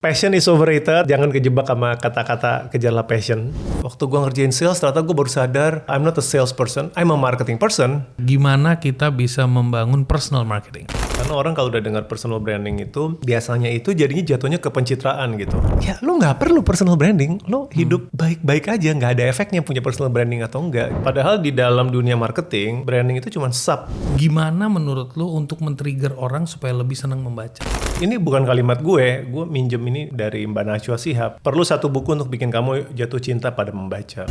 Passion is overrated, jangan kejebak sama kata-kata kejarlah passion. Waktu gue ngerjain sales, ternyata gue baru sadar, I'm not a salesperson, I'm a marketing person. Gimana kita bisa membangun personal marketing? Karena orang kalau udah dengar personal branding itu, biasanya itu jadinya jatuhnya ke pencitraan gitu. Ya lu gak perlu personal branding, lu hidup baik-baik aja, gak ada efeknya punya personal branding atau enggak. Padahal di dalam dunia marketing, branding itu cuma sub. Gimana menurut lu untuk men-trigger orang supaya lebih senang membaca? Ini bukan kalimat gue minjem ini dari Mbak Najwa Shihab. Perlu satu buku untuk bikin kamu jatuh cinta pada membaca.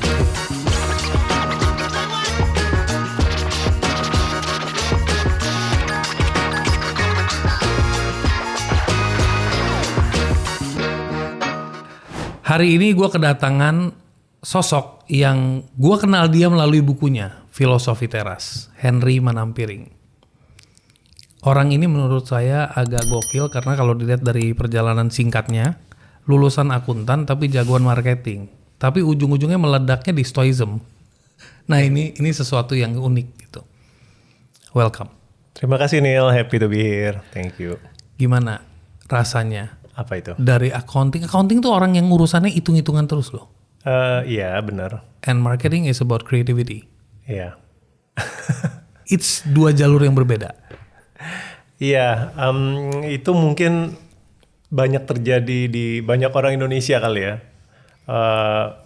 Hari ini gue kedatangan sosok yang gue kenal dia melalui bukunya, Filosofi Teras, Henry Manampiring. Orang ini menurut saya agak gokil karena kalau dilihat dari perjalanan singkatnya, lulusan akuntan tapi jagoan marketing. Tapi ujung-ujungnya meledaknya di stoicism. Nah ini sesuatu yang unik gitu. Welcome. Terima kasih Neil, happy to be here. Thank you. Gimana rasanya? Apa itu? Dari accounting tuh orang yang urusannya hitung-hitungan terus loh. Iya benar. And marketing is about creativity. Iya. It's dua jalur yang berbeda. Iya, itu mungkin banyak terjadi di banyak orang Indonesia kali ya.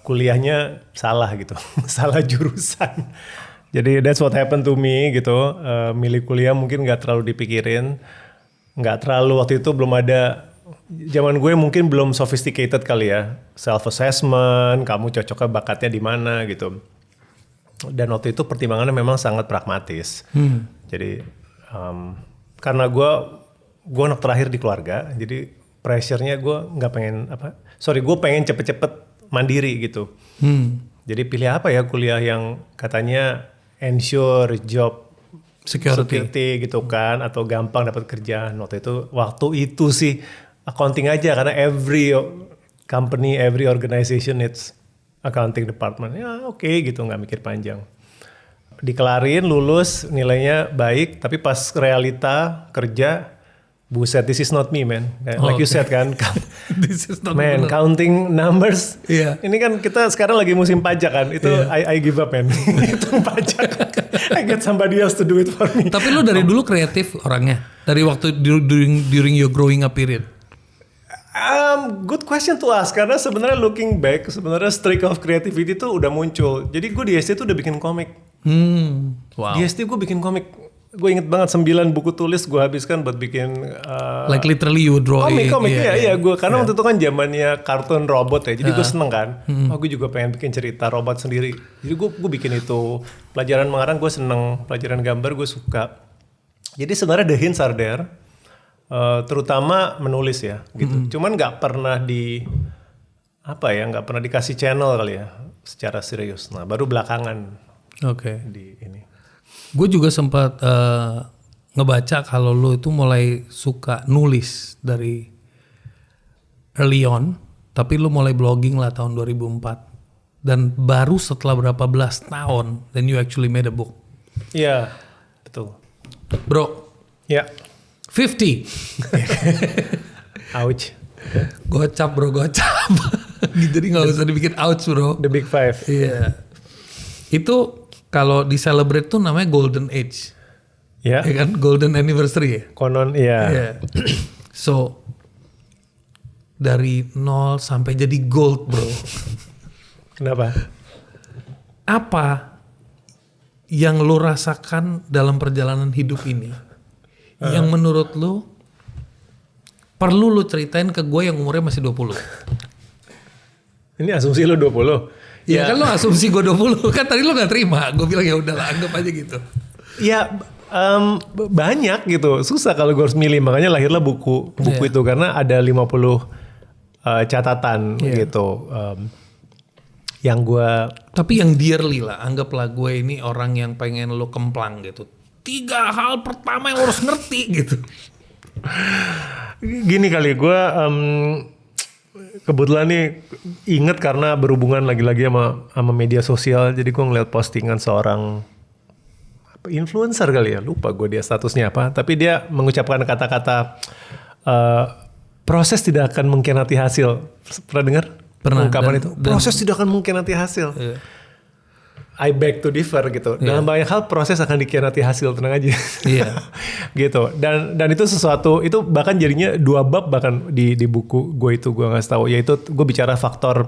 Kuliahnya salah gitu, salah jurusan. Jadi that's what happened to me gitu. Milih kuliah mungkin nggak terlalu dipikirin, nggak terlalu waktu itu belum ada. Zaman gue mungkin belum sophisticated kali ya, self assessment, kamu cocoknya bakatnya di mana gitu. Dan waktu itu pertimbangannya memang sangat pragmatis. Jadi karena gue anak terakhir di keluarga, jadi pressure-nya gue nggak pengen gue pengen cepet-cepet mandiri gitu. Jadi pilih apa ya kuliah yang katanya ensure job security gitu kan, atau gampang dapat kerjaan. Waktu itu sih accounting aja karena every company, every organization needs accounting department. Ya oke gitu, nggak mikir panjang. Dikelarin, lulus, nilainya baik, tapi pas realita kerja, buset, this is not me man. Like you said kan, This is not man, counting numbers. Iya. Ini kan kita sekarang lagi musim pajak kan, itu I give up man. Itu pajak, I get somebody else to do it for me. Tapi lu dari dulu kreatif orangnya? Dari waktu during your growing up period? Good question to ask, karena sebenarnya looking back, sebenarnya streak of creativity itu udah muncul. Jadi gue di SD tuh udah bikin komik. Wow. Di SD gue bikin komik. Gue inget banget 9 buku tulis gue habiskan buat bikin like literally you drawing. komik. Iya gue karena waktu itu kan zamannya kartun robot ya. Jadi gue seneng kan. Gue juga pengen bikin cerita robot sendiri. Jadi gue bikin itu. Pelajaran mengarang gue seneng, pelajaran gambar gue suka. Jadi sebenarnya the hints are there. Terutama menulis ya gitu. Cuman nggak pernah nggak pernah dikasih channel kali ya secara serius. Nah baru belakangan. Oke. Di ini. Gue juga sempat ngebaca kalau lu itu mulai suka nulis dari early on, tapi lu mulai blogging lah tahun 2004. Dan baru setelah berapa belas tahun, then you actually made a book. Iya, betul. Bro. Ya. 50. Ouch. Gocap bro, gocap. Jadi gak usah dibikin ouch bro. The big five. Iya. Itu kalau di celebrate tuh namanya golden age. Ya. Ya kan? Golden anniversary ya? Konon iya. Yeah. So dari 0 sampai jadi gold bro. Kenapa? Apa yang lo rasakan dalam perjalanan hidup ini yang menurut lo perlu lo ceritain ke gue yang umurnya masih 20? Ini asumsi lo 20. Ya kan lo asumsi gue 20 kan tadi lo gak terima. Gue bilang ya udahlah anggap aja gitu. Ya banyak gitu. Susah kalau gue harus milih. Makanya lahirlah buku itu karena ada 50 catatan gitu. Yang gue... Tapi yang dearly lah. Anggaplah gue ini orang yang pengen lo kemplang gitu. 3 hal pertama yang lo harus ngerti gitu. Gini kali gue... kebetulan nih inget karena berhubungan lagi-lagi sama media sosial. Jadi gue ngeliat postingan seorang influencer kali ya. Lupa gue dia statusnya apa. Tapi dia mengucapkan kata-kata proses tidak akan mengkhianati hasil. Pernah dengar? Pernah. Ungkapan itu. Proses tidak akan mengkhianati hasil. Iya. I beg to differ gitu. Dalam banyak hal proses akan dikhianati hasil, tenang aja. Iya. Gitu. Dan itu sesuatu, itu bahkan jadinya 2 bab bahkan di buku gue itu gue ngasih tahu, yaitu gue bicara faktor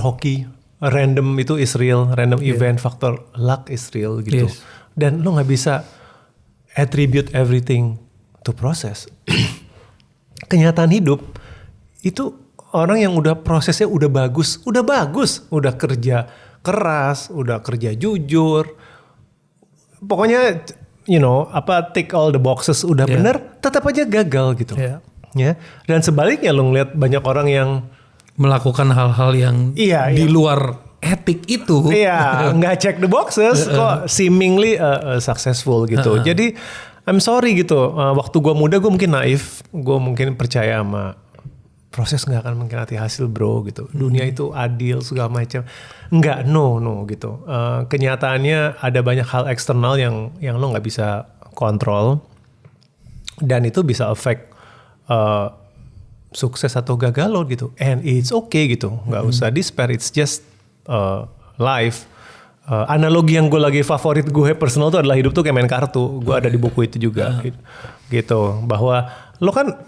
hoki, random itu is real, random event, faktor luck is real gitu. Yes. Dan lo nggak bisa attribute everything to proses. Kenyataan hidup itu orang yang udah prosesnya udah bagus, udah kerja keras, udah kerja jujur, pokoknya tick all the boxes udah bener, tetap aja gagal gitu. Ya. Dan sebaliknya lo ngeliat banyak orang yang melakukan hal-hal yang di luar etik itu. Iya, nggak check the boxes kok seemingly successful gitu. Jadi I'm sorry gitu. Waktu gue muda gue mungkin naif, gue mungkin percaya sama proses nggak akan mengkhianati hasil bro gitu. Dunia itu adil segala macam. Nggak, no gitu. Kenyataannya ada banyak hal eksternal yang lo nggak bisa kontrol dan itu bisa affect sukses atau gagal lo gitu. And it's okay gitu. Nggak usah despair. It's just life. Analogi yang gue lagi favorit gue personal tuh adalah hidup tuh kayak main kartu. Gue ada di buku itu juga gitu. Bahwa lo kan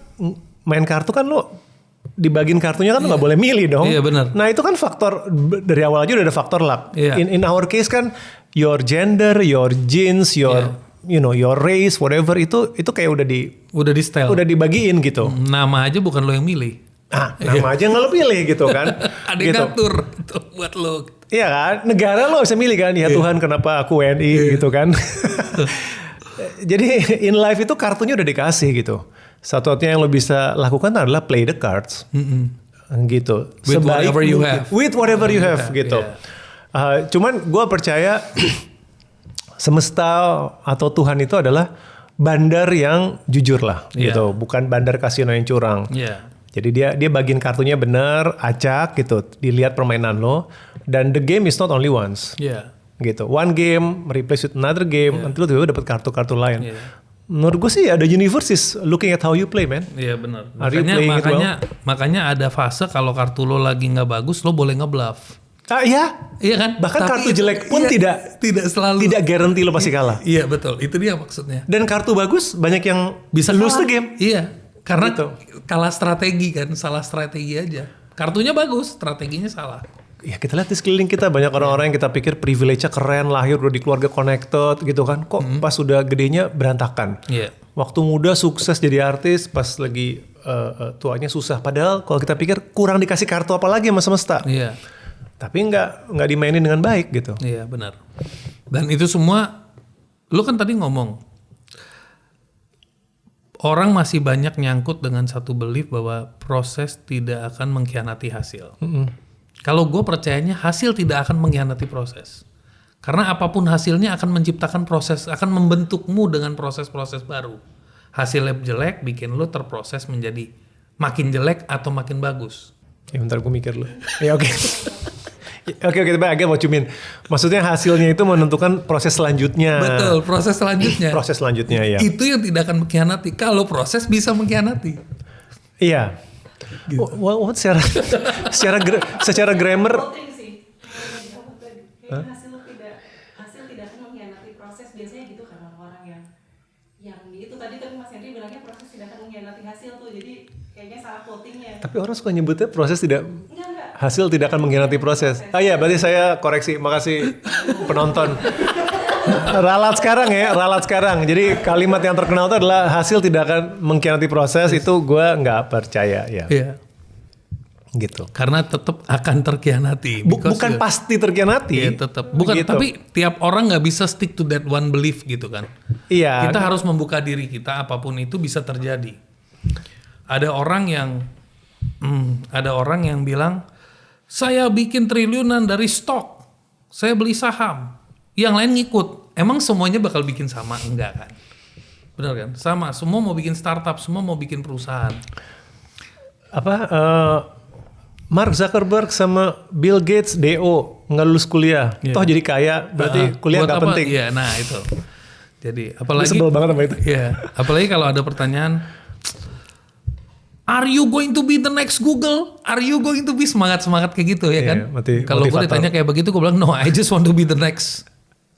main kartu kan lo dibagiin kartunya kan lo nggak boleh milih dong. Iya benar. Nah itu kan faktor dari awal aja udah ada faktor luck. Iya. In our case kan your gender, your genes, your your race, whatever itu kayak udah di style. Udah dibagiin gitu. Nama aja bukan lo yang milih. Nama aja nggak lo pilih gitu kan. Ada yang ngatur gitu buat lo. Iya kan, negara lo bisa milih kan. Ya Tuhan kenapa aku WNI gitu kan. Jadi in life itu kartunya udah dikasih gitu. Satu-satunya yang lo bisa lakukan adalah play the cards. Gitu. With whatever you have. With whatever you have gitu. Cuman gue percaya semesta atau Tuhan itu adalah bandar yang jujur lah gitu. Bukan bandar kasino yang curang. Jadi dia bagiin kartunya bener, acak gitu. Dilihat permainan lo. Dan the game is not only once. Gitu. One game replace with another game. Nanti lo tiba-tiba dapat kartu-kartu lain. Menurut gue sih ada universe is looking at how you play, man. Iya benar. Makanya ada fase kalau kartu lo lagi nggak bagus, lo boleh nge-bluff. Iya kan? Bahkan tapi kartu jelek pun tidak selalu. Tidak guarantee lo pasti kalah. Iya betul. Itu dia maksudnya. Dan kartu bagus banyak yang bisa lose kalah. the game. Iya. Karena gitu. Kalah strategi kan, salah strategi aja. Kartunya bagus, strateginya salah. Ya kita lihat di sekeliling kita banyak orang-orang yang kita pikir privilege-nya keren, lahir udah di keluarga connected gitu kan. Kok pas udah gedenya berantakan. Waktu muda sukses jadi artis, pas lagi tuanya susah. Padahal kalau kita pikir kurang dikasih kartu apa lagi sama semesta. Tapi nggak dimainin dengan baik gitu. Iya benar. Dan itu semua, lu kan tadi ngomong, orang masih banyak nyangkut dengan satu belief bahwa proses tidak akan mengkhianati hasil. Kalau gue percayanya hasil tidak akan mengkhianati proses. Karena apapun hasilnya akan menciptakan proses, akan membentukmu dengan proses-proses baru. Hasilnya jelek bikin lo terproses menjadi makin jelek atau makin bagus. Ya bentar gue mikir lo. Ya oke. Oke, tapi agak mau cumin. Maksudnya hasilnya itu menentukan proses selanjutnya. Betul, proses selanjutnya. Proses selanjutnya ya. Itu yang tidak akan mengkhianati. Kalau proses bisa mengkhianati. Iya. Gitu. Secara grammar. Hasil tidak akan mengkhianati proses, biasanya gitu kan orang-orang yang itu tadi Mas Henry bilangnya proses tidak akan mengkhianati hasil tuh, jadi kayaknya salah quotingnya. Tapi orang suka nyebutnya proses tidak. Hasil tidak akan mengkhianati proses. Iya, berarti saya koreksi. Makasih penonton. Ralat sekarang. Jadi kalimat yang terkenal itu adalah hasil tidak akan mengkhianati proses. Itu gue nggak percaya ya. Iya. Gitu. Karena tetap akan terkhianati. Bukan pasti terkhianati. Iya tetap. Bukan. Gitu. Tapi tiap orang nggak bisa stick to that one belief gitu kan. Iya. Kita harus membuka diri kita. Apapun itu bisa terjadi. Ada orang yang bilang, saya bikin triliunan dari stok. Saya beli saham. Yang lain ngikut. Emang semuanya bakal bikin sama? Enggak kan? Benar kan? Sama. Semua mau bikin startup. Semua mau bikin perusahaan. Mark Zuckerberg sama Bill Gates DO. Nggak lulus kuliah. Toh jadi kaya. Berarti kuliah nggak penting. Iya, nah itu. Jadi apalagi. Sebel banget sama itu. Iya. Apalagi kalau ada pertanyaan. Are you going to be the next Google? Are you going to be semangat kayak gitu ya kan? Kalau gue ditanya kayak begitu, gue bilang no, I just want to be the next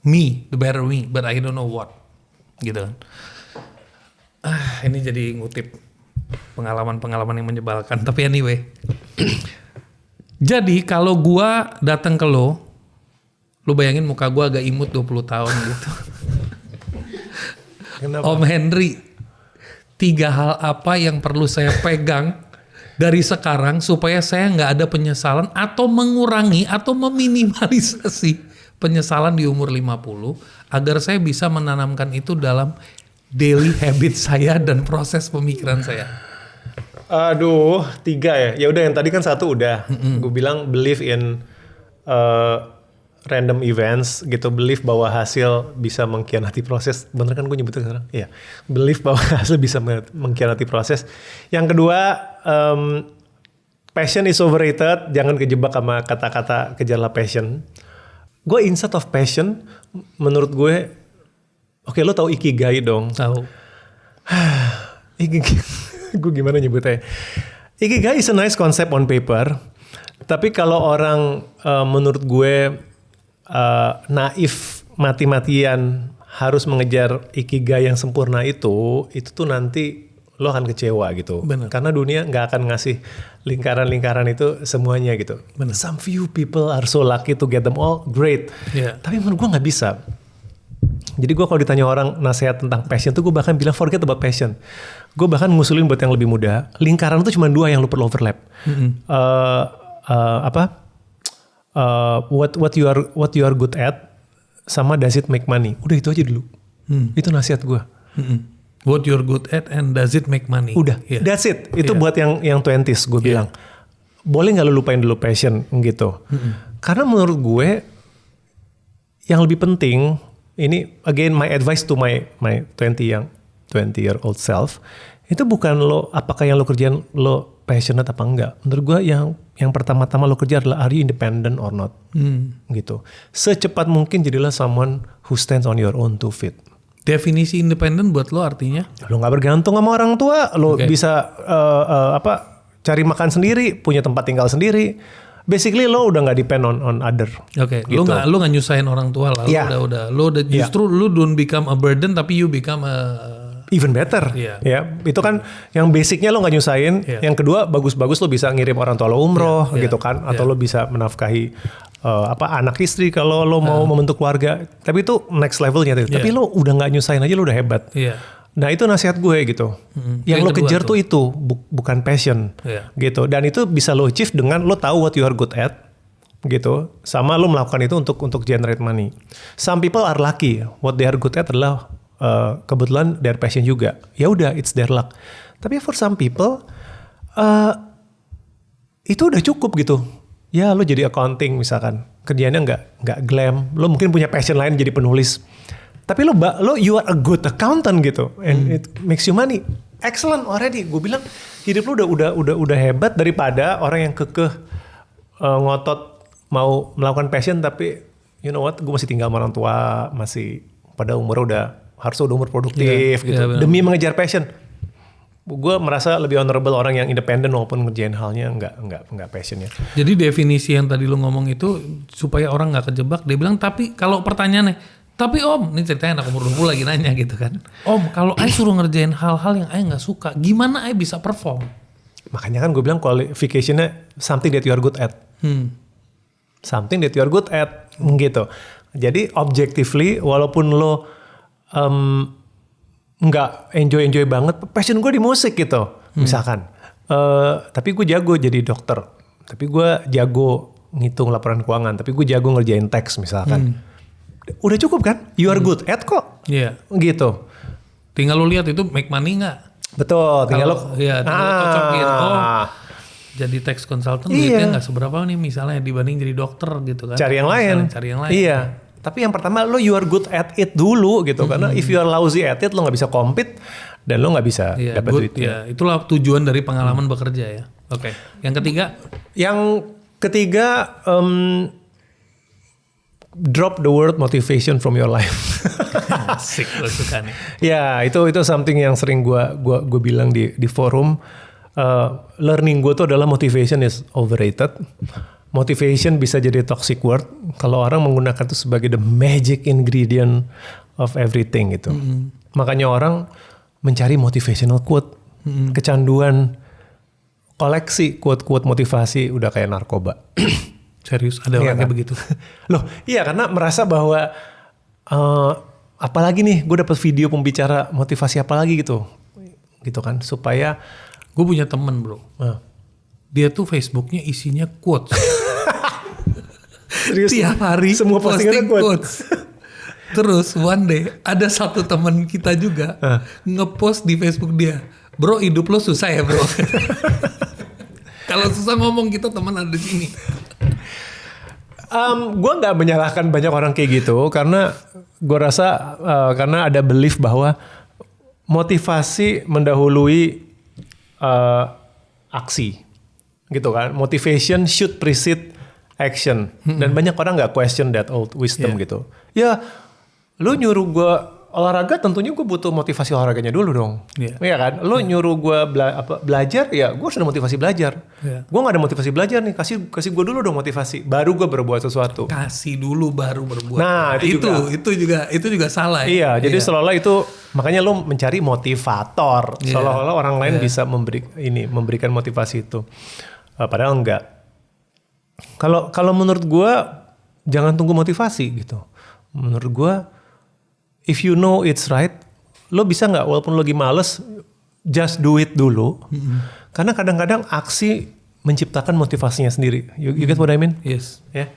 me, the better me, but I don't know what, gitu kan. Ini jadi ngutip pengalaman yang menyebalkan. Tapi anyway, jadi kalau gue datang ke lo bayangin muka gue agak imut 20 tahun gitu. Om Henry, 3 hal apa yang perlu saya pegang dari sekarang supaya saya nggak ada penyesalan atau mengurangi atau meminimalisasi penyesalan di umur 50 agar saya bisa menanamkan itu dalam daily habit saya dan proses pemikiran saya. Aduh, 3 ya. Ya udah yang tadi kan 1 udah. Gue bilang believe in random events gitu, believe bahwa hasil bisa mengkhianati proses. Bener kan gue nyebutnya sekarang? Iya. Believe bahwa hasil bisa mengkhianati proses. Yang kedua, passion is overrated. Jangan kejebak sama kata-kata kejarlah passion. Gue instead of passion, menurut gue, oke, lo tahu ikigai dong? Tahu. Ikigai, gue gimana nyebutnya? Ikigai is a nice concept on paper. Tapi kalau orang menurut gue naif mati-matian harus mengejar ikigai yang sempurna itu tuh nanti lo akan kecewa gitu. Bener. Karena dunia nggak akan ngasih lingkaran-lingkaran itu semuanya gitu. Bener. Some few people are so lucky to get them all, great. Yeah. Tapi menurut gue nggak bisa. Jadi gue kalau ditanya orang nasihat tentang passion tuh gue bahkan bilang forget about passion. Gue bahkan ngusulin buat yang lebih muda, lingkaran tuh cuma 2 yang lo perlu overlap. What you are good at sama does it make money. Udah itu aja dulu. Itu nasihat gue. What you're good at and does it make money. Udah, that's it. Itu buat yang 20s gue bilang. Boleh nggak lu lupain dulu passion gitu. Karena menurut gue yang lebih penting, ini again my advice to my 20-year-old self, itu bukan lo apakah yang lo kerjain lo passionate apa enggak. Menurut gue yang pertama-tama lo kerja adalah are you independent or not, gitu. Secepat mungkin jadilah someone who stands on your own 2 feet. Definisi independen buat lo artinya? Lo nggak bergantung sama orang tua, lo bisa cari makan sendiri, punya tempat tinggal sendiri. Basically lo udah nggak depend on other. Oke. Gitu. Lo nggak nyusahin orang tua lah. Lo udah justru lo don't become a burden tapi you become a even better. Ya, itu kan yang basicnya lo nggak nyusahin. Yang kedua bagus-bagus lo bisa ngirim orang tua lo umroh gitu kan, atau lo bisa menafkahi anak istri kalau lo mau membentuk keluarga. Tapi itu next levelnya tuh. Tapi lo udah nggak nyusahin aja lo udah hebat. Nah itu nasihat gue gitu. Yang lo kejar tuh itu bukan passion gitu. Dan itu bisa lo achieve dengan lo tahu what you are good at gitu. Sama lo melakukan itu untuk generate money. Some people are lucky. What they are good at adalah kebetulan their passion juga. Ya udah, it's their luck. Tapi for some people itu udah cukup gitu. Ya lo jadi accounting misalkan, kerjaannya nggak glam. Lo mungkin punya passion lain jadi penulis. Tapi lo you are a good accountant gitu, and it makes you money. Excellent already. Gue bilang hidup lo udah hebat daripada orang yang kekeh ngotot mau melakukan passion tapi you know what, gue masih tinggal sama orang tua, masih pada umur harusnya udah umur produktif gitu. Demi mengejar passion. Gue merasa lebih honorable orang yang independen walaupun ngerjain halnya nggak passionnya. Jadi definisi yang tadi lu ngomong itu supaya orang nggak kejebak. Dia bilang tapi kalau pertanyaannya, tapi om, ini ceritanya anak umur 20 lagi nanya gitu kan. Om, kalau Ay suruh ngerjain hal-hal yang Ay nggak suka, gimana Ay bisa perform? Makanya kan gue bilang qualificationnya something that you are good at. Something that you are good at gitu. Jadi objectively walaupun lo nggak enjoy banget, passion gue di musik gitu misalkan. Tapi gue jago jadi dokter. Tapi gue jago ngitung laporan keuangan. Tapi gue jago ngerjain teks misalkan. Udah cukup kan? You are good at kok. Iya. Gitu. Tinggal lo lihat itu make money nggak? Betul. Tinggal lo cocokin. Oh, jadi tax consultant duitnya nggak seberapa nih misalnya dibanding jadi dokter gitu kan? Cari yang lain. Iya. Tapi yang pertama lo you are good at it dulu gitu. Karena if you are lousy at it lo nggak bisa compete dan lo nggak bisa dapat duitnya. Itulah tujuan dari pengalaman bekerja ya. Oke. Yang ketiga drop the word motivation from your life. Asik, lo suka nih. Ya itu something yang sering gue bilang di forum. learning gue tuh adalah motivation is overrated. Motivation bisa jadi toxic word kalau orang menggunakan itu sebagai the magic ingredient of everything gitu. Makanya orang mencari motivational quote, kecanduan koleksi quote-quote motivasi udah kayak narkoba. Serius ada orang kayak begitu. Loh, iya karena merasa bahwa apalagi nih gue dapat video pembicara motivasi apalagi gitu kan supaya Gue punya temen bro, dia tuh Facebooknya isinya quotes. serius Tiap hari semua postingannya quotes. Terus one day ada satu teman kita juga ngepost di Facebook dia, bro hidup lo susah ya bro. Kalau susah ngomong kita teman ada di sini. Gue nggak menyalahkan banyak orang kayak gitu karena gue rasa karena ada belief bahwa motivasi mendahului aksi gitu kan. Motivation should precede action. Dan banyak orang nggak question that old wisdom gitu. Ya lu nyuruh gue olahraga tentunya gue butuh motivasi olahraganya dulu dong. Iya kan. Lu nyuruh gue belajar ya gue sudah motivasi belajar. Gue nggak ada motivasi belajar nih. Kasih gue dulu dong motivasi. Baru gue berbuat sesuatu. Kasih dulu baru berbuat. Nah itu juga salah. Iya jadi seolah-olah itu makanya lu mencari motivator. Seolah-olah orang lain bisa memberikan motivasi itu. Padahal enggak. Kalau menurut gue jangan tunggu motivasi gitu. Menurut gue if you know it's right, lo bisa nggak walaupun lo lagi males, just do it dulu. Karena kadang-kadang aksi menciptakan motivasinya sendiri. You get what I mean? Yes. Ya.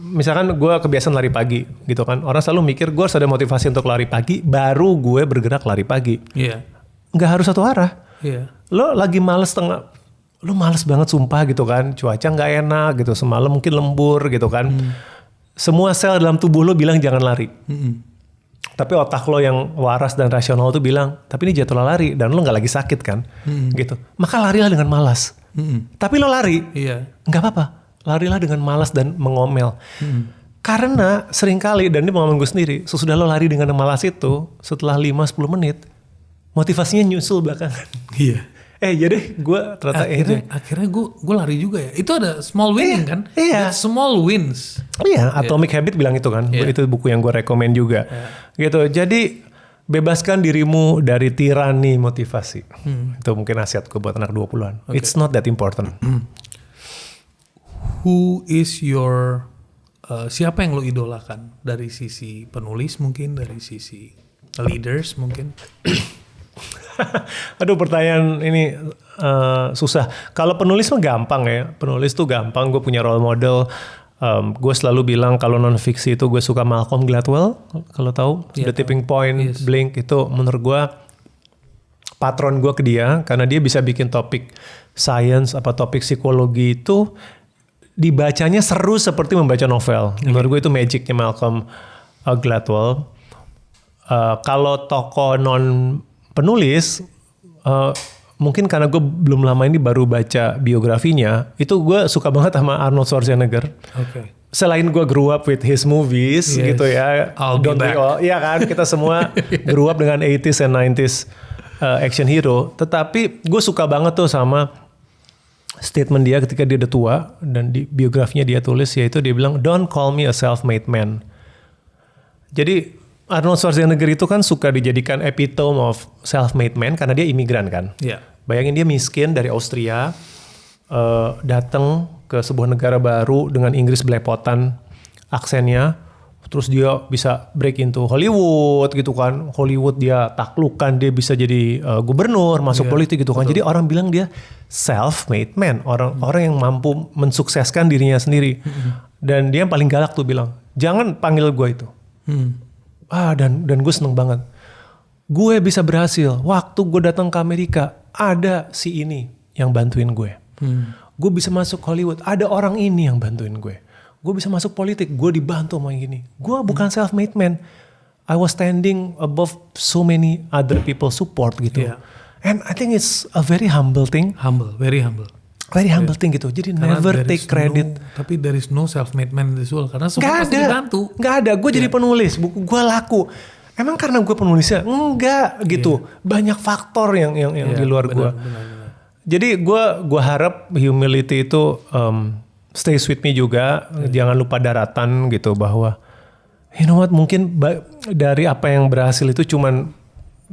Misalkan gue kebiasaan lari pagi, gitu kan. Orang selalu mikir gue harus ada motivasi untuk lari pagi, baru gue bergerak lari pagi. Iya. Nggak harus satu arah. Iya. Lo lagi males lo males banget sumpah gitu kan. Cuaca nggak enak gitu, semalam mungkin lembur gitu kan. Semua sel dalam tubuh lo bilang jangan lari. Tapi otak lo yang waras dan rasional tuh bilang, tapi ini jadwal lari dan lo nggak lagi sakit kan, gitu. Maka larilah dengan malas. Tapi lo lari, nggak apa-apa. Larilah dengan malas dan mengomel. Karena seringkali, dan ini pengalaman gue sendiri, sesudah lo lari dengan malas itu, setelah 5-10 menit, motivasinya nyusul belakangan. Iya. Jadi gue ternyata akhirnya gue lari juga ya. Itu ada small winning kan? Iya. That small wins. Iya, Atomic Habit bilang itu kan. Itu buku yang gue rekomen juga. Gitu. Jadi bebaskan dirimu dari tirani motivasi. Itu mungkin nasihatku buat anak 20-an. It's not that important. Who is your siapa yang lo idolakan dari sisi penulis mungkin, dari sisi leaders mungkin? Aduh pertanyaan ini susah. Kalau penulis mah gampang ya. Penulis tuh gampang. Gue punya role model. Gue selalu bilang kalau non fiksi itu gue suka Malcolm Gladwell. Kalau tahu The Tipping Point, Blink itu menurut gue patron gue ke dia karena dia bisa bikin topik science apa topik psikologi itu dibacanya seru seperti membaca novel. Menurut gue itu magicnya Malcolm Gladwell. Kalau tokoh non penulis, mungkin karena gue belum lama ini baru baca biografinya, itu gue suka banget sama Arnold Schwarzenegger. Selain gue grew up with his movies gitu ya, iya kan kita semua grew up dengan 80s and 90s action hero, tetapi gue suka banget tuh sama statement dia ketika dia udah tua dan di biografinya dia tulis yaitu dia bilang don't call me a self-made man. Jadi Arnold Schwarzenegger itu kan suka dijadikan epitome of self-made man karena dia imigran kan. Bayangin dia miskin dari Austria, datang ke sebuah negara baru dengan Inggris belepotan aksennya, terus dia bisa break into Hollywood gitu kan. Hollywood dia taklukkan, dia bisa jadi gubernur, masuk politik gitu kan. Jadi orang bilang dia self-made man, orang yang mampu mensukseskan dirinya sendiri. Dan dia yang paling galak tuh bilang, jangan panggil gue itu. Dan gue seneng banget. Gue bisa berhasil. Waktu gue datang ke Amerika, ada si ini yang bantuin gue. Gue bisa masuk Hollywood, ada orang ini yang bantuin gue. Gue bisa masuk politik, gue dibantu sama yang gini. Gue bukan self-made man. I was standing above so many other people support gitu. And I think it's a very humble thing. Very humble. Very humble thing gitu. Jadi karena never take credit. Tapi there is no self-made man in this world. Karena semua pasti dibantu. Gak ada. Gue jadi penulis. Buku gue laku. Emang karena gue penulisnya? Enggak gitu. Banyak faktor yang di luar gue. Jadi gue harap humility itu stays with me juga. Jangan lupa daratan gitu, bahwa you know what, mungkin dari apa yang berhasil itu cuman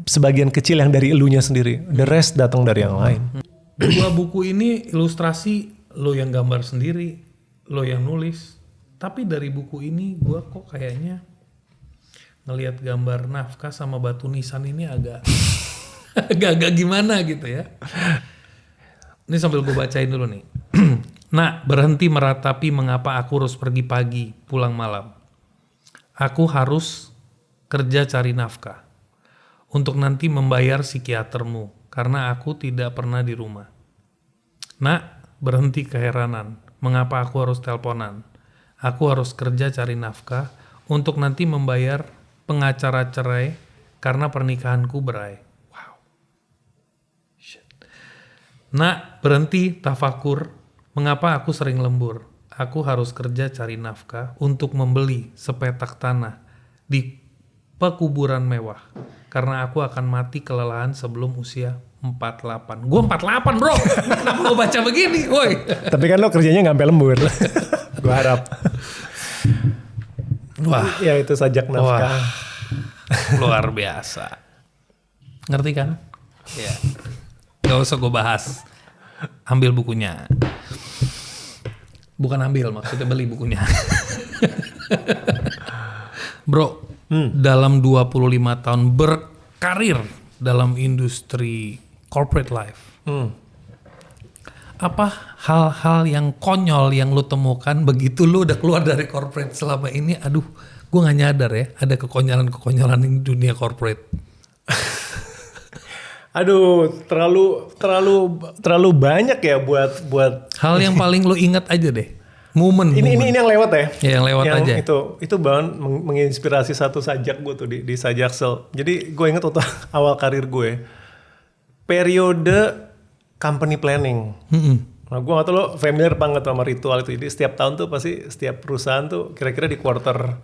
sebagian kecil yang dari elunya sendiri. The rest datang dari yang lain. Dua buku ini ilustrasi lo yang gambar sendiri, lo yang nulis. Tapi dari buku ini gue kok kayaknya ngelihat gambar naskah sama batu nisan ini agak agak gimana gitu ya. Ini sambil gue bacain dulu nih. Nak, berhenti meratapi mengapa aku harus pergi pagi, pulang malam. Aku harus kerja cari nafkah untuk nanti membayar psikiatermu karena aku tidak pernah di rumah. Nak, berhenti keheranan. Mengapa aku harus teleponan? Aku harus kerja cari nafkah untuk nanti membayar pengacara cerai karena pernikahanku berai. Wow. Shit. Nak, berhenti tafakur. Mengapa aku sering lembur? Aku harus kerja cari nafkah untuk membeli sepetak tanah di pekuburan mewah. Karena aku akan mati kelelahan sebelum usia 48. Gue 48 bro. Kenapa gue baca begini? Woi. Tapi kan lo kerjanya nggak sampai lembur. Gue harap. Wah. Ya itu sajak nafkah. Wah. Luar biasa. Ngerti kan? Ya. Gak usah gue bahas. Ambil bukunya. Bukan ambil, maksudnya beli bukunya. Bro, dalam 25 tahun berkarir dalam industri corporate life, apa hal-hal yang konyol yang lu temukan begitu lu udah keluar dari corporate selama ini? Aduh, gue nggak nyadar ya ada kekonyolan-kekonyolan di dunia corporate. Aduh, terlalu banyak ya buat Hal yang paling lu ingat aja deh. Momen. ini yang lewat ya. Ya, yang lewat aja. Itu banget menginspirasi satu sajak gue tuh di Sajaksel. Jadi gue inget waktu awal karir gue, periode company planning. Nah, gue gak tau lo familiar banget sama ritual itu. Jadi setiap tahun tuh pasti setiap perusahaan tuh kira-kira di quarter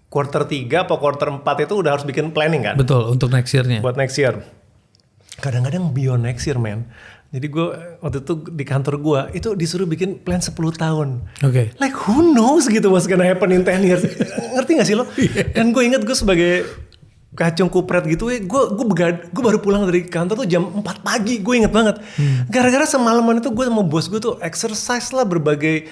3 atau quarter 4 itu udah harus bikin planning kan. Betul, untuk next year-nya. Buat next year. Kadang-kadang beyond next year, man. Jadi gue waktu itu di kantor gue itu disuruh bikin plan 10 tahun. Oke. Like who knows gitu what's gonna happen in 10 years. Ngerti gak sih lo? Dan gue inget gue sebagai kacung kupret gitu, gue baru pulang dari kantor tuh jam 4 pagi. Gue inget banget. Gara-gara semalaman itu gue sama bos gue tuh exercise lah berbagai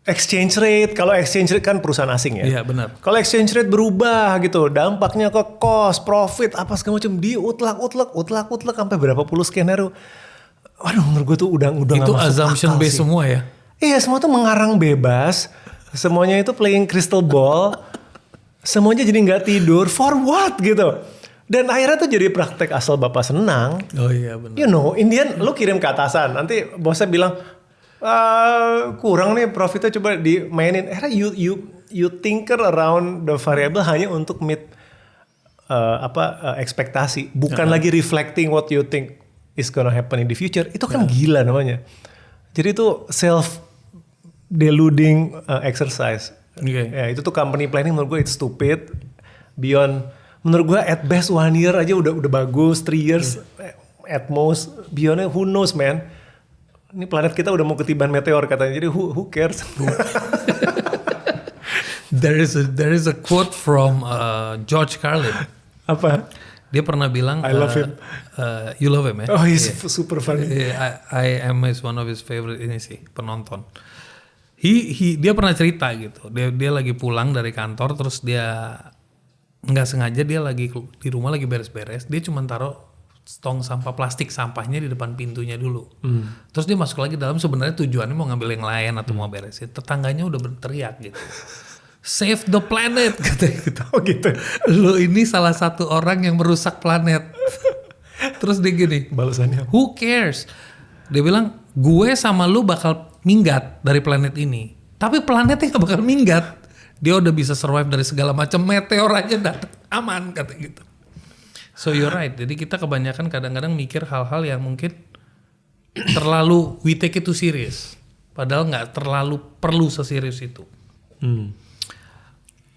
exchange rate. Kalau exchange rate kan perusahaan asing ya. Iya benar. Kalau exchange rate berubah gitu, dampaknya ke cost, profit, apa segala macam, utlak sampai berapa puluh skenario. Waduh, menurut gue tuh udah itu gak masuk assumption akal base sih. semua ya. Iya, semua tuh mengarang bebas. Semuanya itu playing crystal ball. Semuanya jadi nggak tidur. For what gitu. Dan akhirnya tuh jadi praktek asal bapak senang. Oh iya benar. You know, in the end lu kirim ke atasan. Nanti bosnya bilang, kurang nih profitnya, coba dimainin. You tinker around the variable hanya untuk meet ekspektasi, bukan lagi reflecting what you think is gonna happen in the future. Itu kan gila namanya. Jadi itu self deluding exercise. Okay. Ya, itu tuh company planning menurut gue it's stupid. Beyond, menurut gue at best 1 year aja udah bagus, 3 years at most. Beyondnya who knows man. Ini planet kita udah mau ketiban meteor katanya, jadi who cares? There is a quote from George Carlin. Apa? Dia pernah bilang, I love him. You love him ya? Oh, he's super funny. I am one of his favorite ini sih penonton. Dia pernah cerita gitu. Dia lagi pulang dari kantor, terus dia nggak sengaja dia lagi di rumah lagi beres-beres. Dia cuma taruh tong sampah plastik, sampahnya di depan pintunya dulu. Terus dia masuk lagi dalam, sebenarnya tujuannya mau ngambil yang lain atau mau beresin. Tetangganya udah berteriak gitu. Save the planet katanya gitu. Oh gitu. Lo ini salah satu orang yang merusak planet. Terus dia gini, Balasannya. who cares? Dia bilang, gue sama lu bakal minggat dari planet ini. Tapi planetnya gak bakal minggat. Dia udah bisa survive dari segala macam meteor aja datang, aman katanya gitu. So you're right. Jadi kita kebanyakan kadang-kadang mikir hal-hal yang mungkin terlalu we take it too serious. Padahal gak terlalu perlu seserius itu.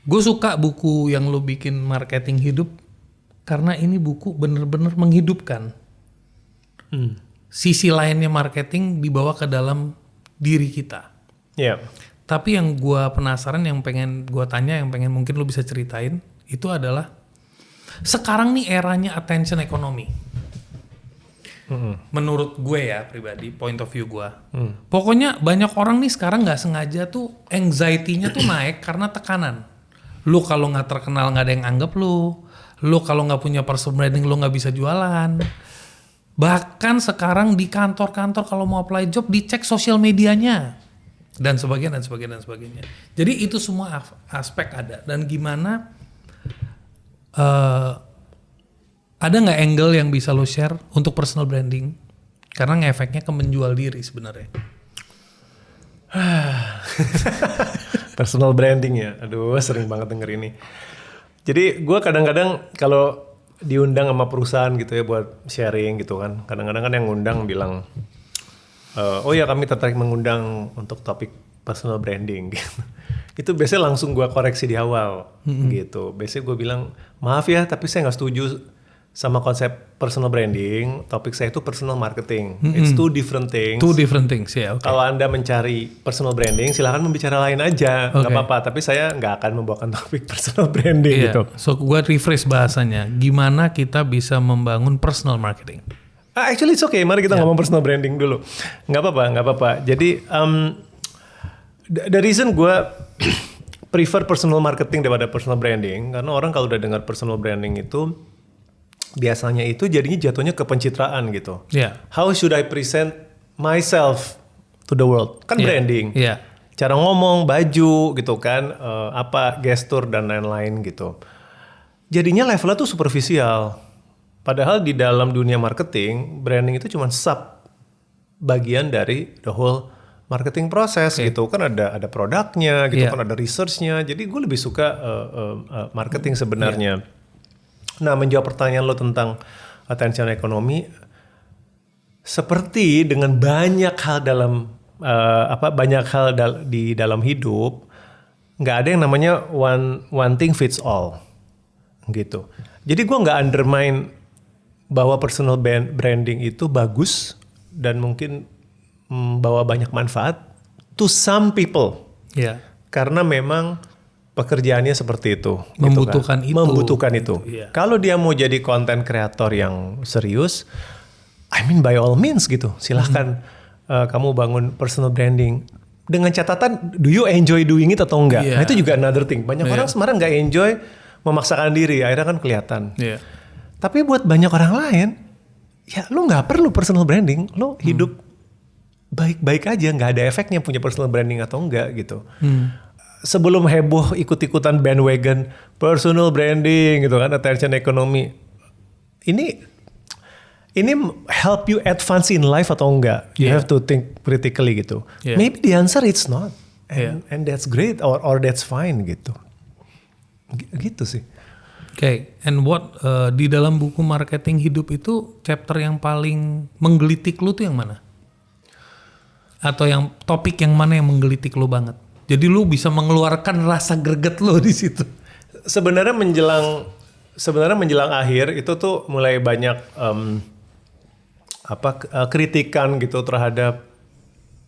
Gue suka buku yang lu bikin marketing hidup karena ini buku bener-bener menghidupkan sisi lainnya marketing dibawa ke dalam diri kita. Iya. Tapi yang gue penasaran, yang pengen gue tanya, yang pengen mungkin lu bisa ceritain, itu adalah sekarang nih eranya attention economy. Menurut gue ya pribadi, point of view gue. Pokoknya banyak orang nih sekarang nggak sengaja tuh anxiety-nya tuh naik karena tekanan. Lu kalau nggak terkenal nggak ada yang anggap lu. Lu kalau nggak punya personal branding lu nggak bisa jualan. Bahkan sekarang di kantor-kantor kalau mau apply job dicek sosial medianya. Dan sebagainya. Jadi itu semua aspek ada. Dan gimana ada nggak angle yang bisa lo share untuk personal branding? Karena ngefeknya ke menjual diri sebenarnya. Personal branding ya, aduh sering banget denger ini. Jadi gue kadang-kadang kalau diundang sama perusahaan gitu ya buat sharing gitu kan, kadang-kadang kan yang ngundang bilang, oh ya kami tertarik mengundang untuk topik personal branding gitu. Itu biasanya langsung gue koreksi di awal gitu. Biasanya gue bilang, maaf ya tapi saya nggak setuju sama konsep personal branding. Topik saya itu personal marketing. It's two different things. Two different things ya. Okay. Kalau Anda mencari personal branding, silakan membicara lain aja, nggak apa-apa. Tapi saya nggak akan membawakan topik personal branding gitu. So gue rephrase bahasanya. Gimana kita bisa membangun personal marketing? Actually it's okay. Mari kita ngomong personal branding dulu. Nggak apa-apa. Jadi the reason gue prefer personal marketing daripada personal branding, karena orang kalau udah dengar personal branding itu biasanya itu jadinya jatuhnya ke pencitraan gitu. Yeah. How should I present myself to the world? Kan branding. Yeah. Cara ngomong, baju gitu kan, apa gestur dan lain-lain gitu. Jadinya levelnya tuh superficial. Padahal di dalam dunia marketing, branding itu cuma sub bagian dari the whole marketing proses gitu. Kan ada produknya gitu, kan ada researchnya. Jadi gue lebih suka marketing sebenarnya. Nah, menjawab pertanyaan lo tentang attention economy, seperti dengan banyak hal dalam di dalam hidup, nggak ada yang namanya one thing fits all, gitu. Jadi gue nggak undermine bahwa personal branding itu bagus dan mungkin membawa banyak manfaat to some people, karena memang pekerjaannya seperti itu, membutuhkan gitu kan? Membutuhkan itu. Yeah. Kalau dia mau jadi content creator yang serius, I mean by all means gitu, silahkan kamu bangun personal branding dengan catatan, do you enjoy doing it atau enggak? Nah itu juga another thing. Banyak orang sebenarnya nggak enjoy, memaksakan diri, akhirnya kan kelihatan. Tapi buat banyak orang lain, ya lu nggak perlu personal branding, lu hidup baik-baik aja, nggak ada efeknya punya personal branding atau enggak gitu. Sebelum heboh ikut-ikutan bandwagon personal branding gitu kan, attention economy, ini help you advance in life atau enggak? You have to think critically gitu. Maybe the answer it's not, and that's great or that's fine gitu. Gitu sih. Okay, and what di dalam buku marketing hidup itu chapter yang paling menggelitik lu tuh yang mana? Atau yang topik yang mana yang menggelitik lu banget? Jadi lu bisa mengeluarkan rasa greget lu di situ. Sebenarnya menjelang akhir itu tuh mulai banyak kritikan gitu terhadap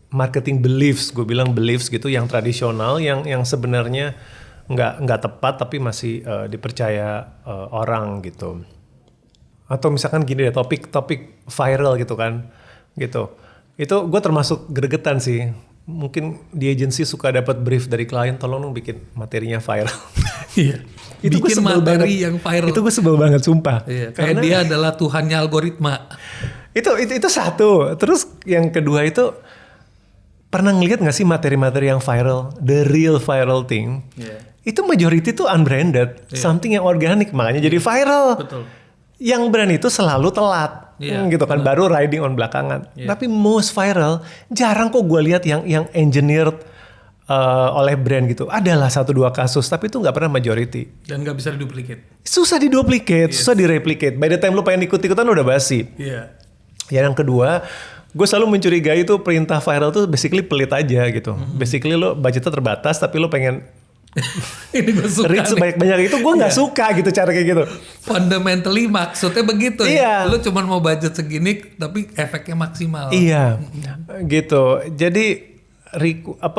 marketing beliefs. Gue bilang beliefs gitu yang tradisional, yang sebenarnya nggak tepat tapi masih dipercaya orang gitu. Atau misalkan gini deh, topik viral gitu kan, gitu. Itu gue termasuk gregetan sih. Mungkin di agensi suka dapat brief dari klien, tolong dong bikin materinya viral. Iya. Itu bikin materi yang viral. Itu gue sebel banget, sumpah. Iya, karena dia adalah Tuhannya algoritma. Itu satu. Terus yang kedua itu, pernah ngeliat gak sih materi-materi yang viral, the real viral thing? Itu majority tuh unbranded, something yang organik, makanya jadi viral. Betul. Yang brand itu selalu telat, gitu kan, baru riding on belakangan. Tapi most viral jarang kok gue lihat yang engineered oleh brand gitu. Adalah 1-2 kasus, tapi itu nggak pernah majority. Dan nggak bisa diduplicate. Susah diduplicate, susah direplicate. By the time lu pengen ikut-ikutan udah basi. Yang kedua, gue selalu mencurigai itu perintah viral tuh basically pelit aja gitu. Basically lo budgetnya terbatas, tapi lo pengen Ini gue suka Reach nih. sebanyak-banyak itu gue nggak suka gitu cara kayak gitu. Fundamentally maksudnya begitu Iya. ya. Lu cuma mau budget segini tapi efeknya maksimal. Iya, gitu. Jadi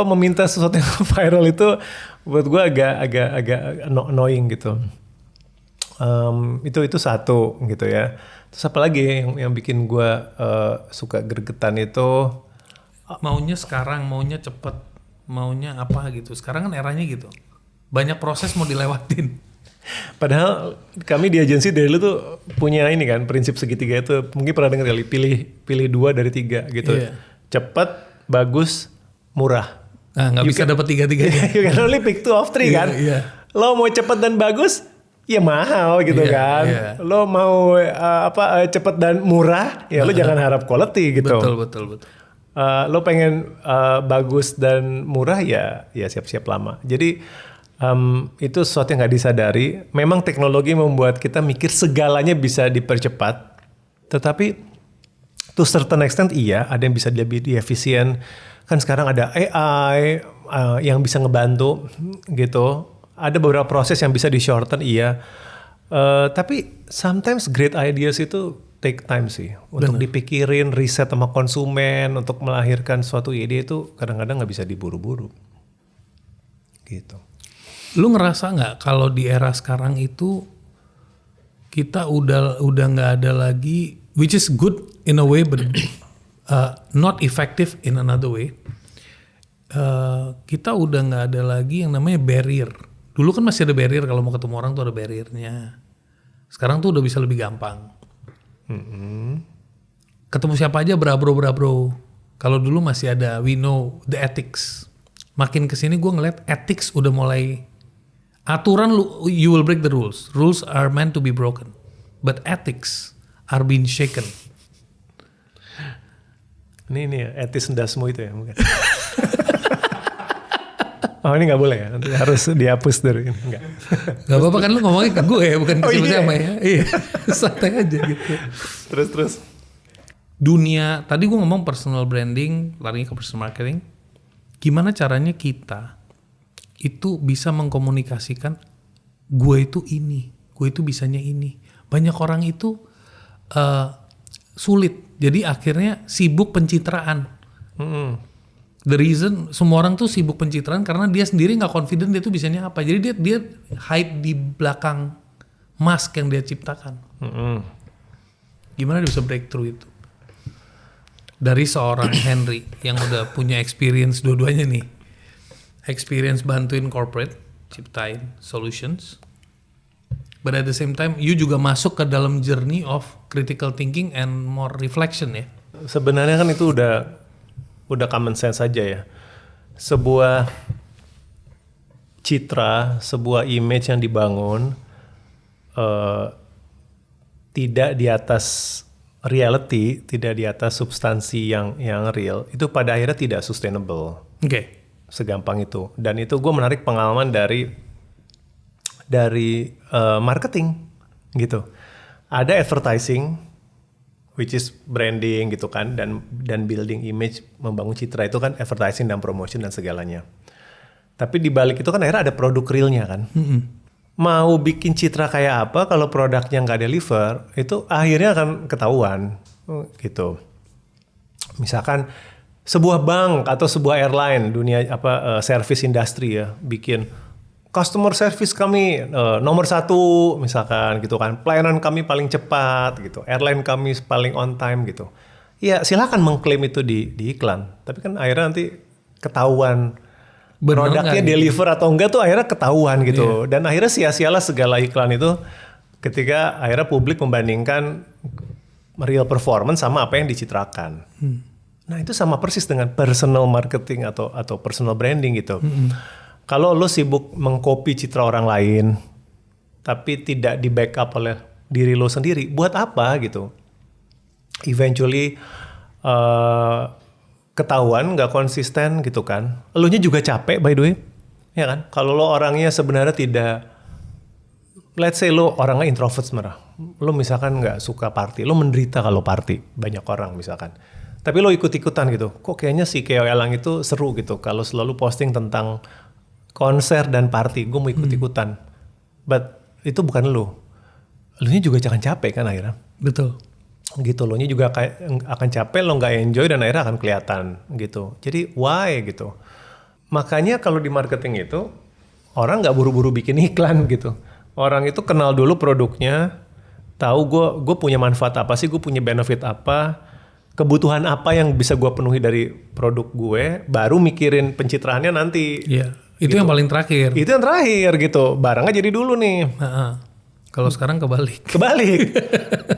meminta sesuatu yang viral itu buat gue agak annoying gitu. Itu satu gitu ya. Terus apa lagi yang bikin gue suka gregetan itu? Maunya sekarang, maunya cepet, maunya apa gitu. Sekarang kan eranya gitu. Banyak proses mau dilewatin. Padahal kami di agensi dari dulu tuh punya ini kan prinsip segitiga itu, mungkin pernah dengar kali, pilih 2 dari 3 gitu. Iya. Cepat, bagus, murah. Nah, nggak bisa dapat tiga-tiganya. You can only pick 2 of 3 kan. Iya. Lo mau cepat dan bagus, ya mahal gitu Iya, kan. iya. Lo mau cepat dan murah, ya lo jangan harap quality gitu. Betul. Lo pengen bagus dan murah, ya siap-siap lama. Jadi itu sesuatu yang nggak disadari. Memang teknologi membuat kita mikir segalanya bisa dipercepat, tetapi to certain extent iya, ada yang bisa lebih efisien. Kan sekarang ada AI yang bisa ngebantu gitu. Ada beberapa proses yang bisa di shorten, iya. Tapi sometimes great ideas itu take time sih. Untuk dipikirin, riset sama konsumen, untuk melahirkan suatu ide itu kadang-kadang nggak bisa diburu-buru. Gitu. Lu ngerasa nggak kalau di era sekarang itu kita udah nggak ada lagi, which is good in a way but not effective in another way. Kita udah nggak ada lagi yang namanya barrier. Dulu kan masih ada barrier, kalau mau ketemu orang tuh ada barriernya. Sekarang tuh udah bisa lebih gampang. Ketemu siapa aja bro. Kalau dulu masih ada we know the ethics. Makin kesini gue ngeliat ethics udah mulai, aturan you will break the rules. Rules are meant to be broken, but ethics are being shaken. Ini ya, etis ndasmu itu ya mungkin. Oh ini nggak boleh ya, nanti harus dihapus dari ini. Enggak. Gak apa-apa kan lu ngomongin ke gue ya, bukan ke Oh, iya. siapa ya. Iya, santai aja gitu. Terus. Dunia, tadi gue ngomong personal branding, larinya ke personal marketing. Gimana caranya kita itu bisa mengkomunikasikan gue itu ini, gue itu bisanya ini. Banyak orang itu sulit, jadi akhirnya sibuk pencitraan. The reason semua orang tuh sibuk pencitraan karena dia sendiri nggak confident dia tuh bisanya apa. Jadi dia hide di belakang mask yang dia ciptakan. Gimana dia bisa breakthrough itu? Dari seorang Henry yang udah punya experience dua-duanya nih. Experience bantuin corporate, ciptain solutions. But at the same time, you juga masuk ke dalam journey of critical thinking and more reflection ya. Sebenarnya kan itu udah common sense saja ya. Sebuah citra, sebuah image yang dibangun tidak di atas reality, tidak di atas substansi yang real, itu pada akhirnya tidak sustainable. Oke. Segampang itu. Dan itu gue menarik pengalaman dari marketing gitu. Ada advertising, which is branding gitu kan, dan building image, membangun citra itu kan advertising dan promotion dan segalanya. Tapi di balik itu kan akhirnya ada produk realnya kan. Mau bikin citra kayak apa kalau produknya nggak deliver, itu akhirnya akan ketahuan gitu. Misalkan sebuah bank atau sebuah airline, dunia service industry ya, bikin customer service kami nomor 1 misalkan gitu kan, pelayanan kami paling cepat gitu, airline kami paling on time gitu. Ya silakan mengklaim itu di iklan, tapi kan akhirnya nanti ketahuan produknya deliver atau enggak tuh akhirnya ketahuan gitu. Dan akhirnya sia-sialah segala iklan itu ketika akhirnya publik membandingkan real performance sama apa yang dicitrakan. Nah itu sama persis dengan personal marketing atau personal branding gitu. Kalau lo sibuk mengcopy citra orang lain, tapi tidak di backup oleh diri lo sendiri, buat apa gitu? Eventually ketahuan nggak konsisten gitu kan. Elunya juga capek by the way, ya kan? Kalau lo orangnya sebenarnya tidak, let's say lo orangnya introvert sebenarnya, lo misalkan nggak suka party, lo menderita kalau party banyak orang misalkan. Tapi lo ikut-ikutan gitu, kok kayaknya si Keo Elang itu seru gitu kalau selalu posting tentang konser dan party, gue mau ikut-ikutan. But itu bukan lu. Lu nya juga jangan capek kan akhirnya. Betul. Gitu, lo nya juga akan capek, lo nggak enjoy dan akhirnya akan kelihatan gitu. Jadi why gitu. Makanya kalau di marketing itu orang nggak buru-buru bikin iklan gitu. Orang itu kenal dulu produknya, tahu gue punya manfaat apa sih, gue punya benefit apa, kebutuhan apa yang bisa gue penuhi dari produk gue, baru mikirin pencitraannya nanti. Iya. Itu gitu. yang paling terakhir. Itu yang terakhir gitu. Barangnya jadi dulu nih. Kalau sekarang kebalik.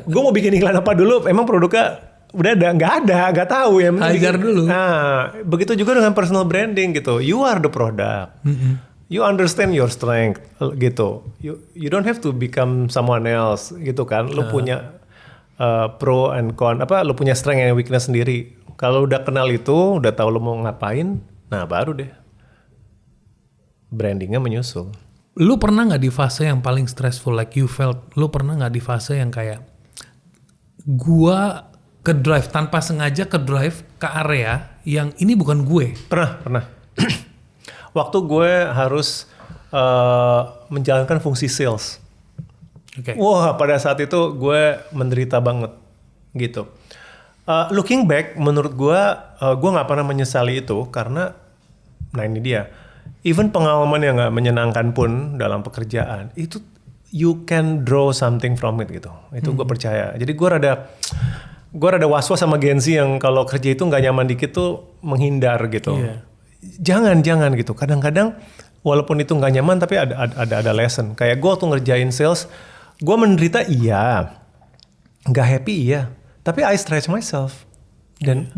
Gue mau bikin iklan apa dulu, emang produknya udah ada, nggak tahu ya. Hajar dulu. Nah, begitu juga dengan personal branding gitu. You are the product. You understand your strength gitu. You don't have to become someone else gitu kan. Lu punya pro and con, lu punya strength and weakness sendiri. Kalau udah kenal itu, udah tahu lu mau ngapain, nah baru deh brandingnya menyusul. Lu pernah nggak di fase yang paling stressful like you felt? Lu pernah nggak di fase yang kayak gua ke drive tanpa sengaja ke drive ke area yang ini bukan gue? Pernah. Waktu gue harus menjalankan fungsi sales. Okay. Wah, pada saat itu gue menderita banget gitu. Looking back, menurut gue nggak pernah menyesali itu karena, nah ini dia. Even pengalaman yang gak menyenangkan pun dalam pekerjaan, itu you can draw something from it gitu. Itu gue percaya. Jadi gue rada was-was sama Gen Z yang kalau kerja itu gak nyaman dikit tuh menghindar gitu. Yeah. Jangan gitu. Kadang-kadang walaupun itu gak nyaman tapi ada lesson. Kayak gue waktu ngerjain sales, gue menderita iya, gak happy iya. Tapi I stretch myself. Dan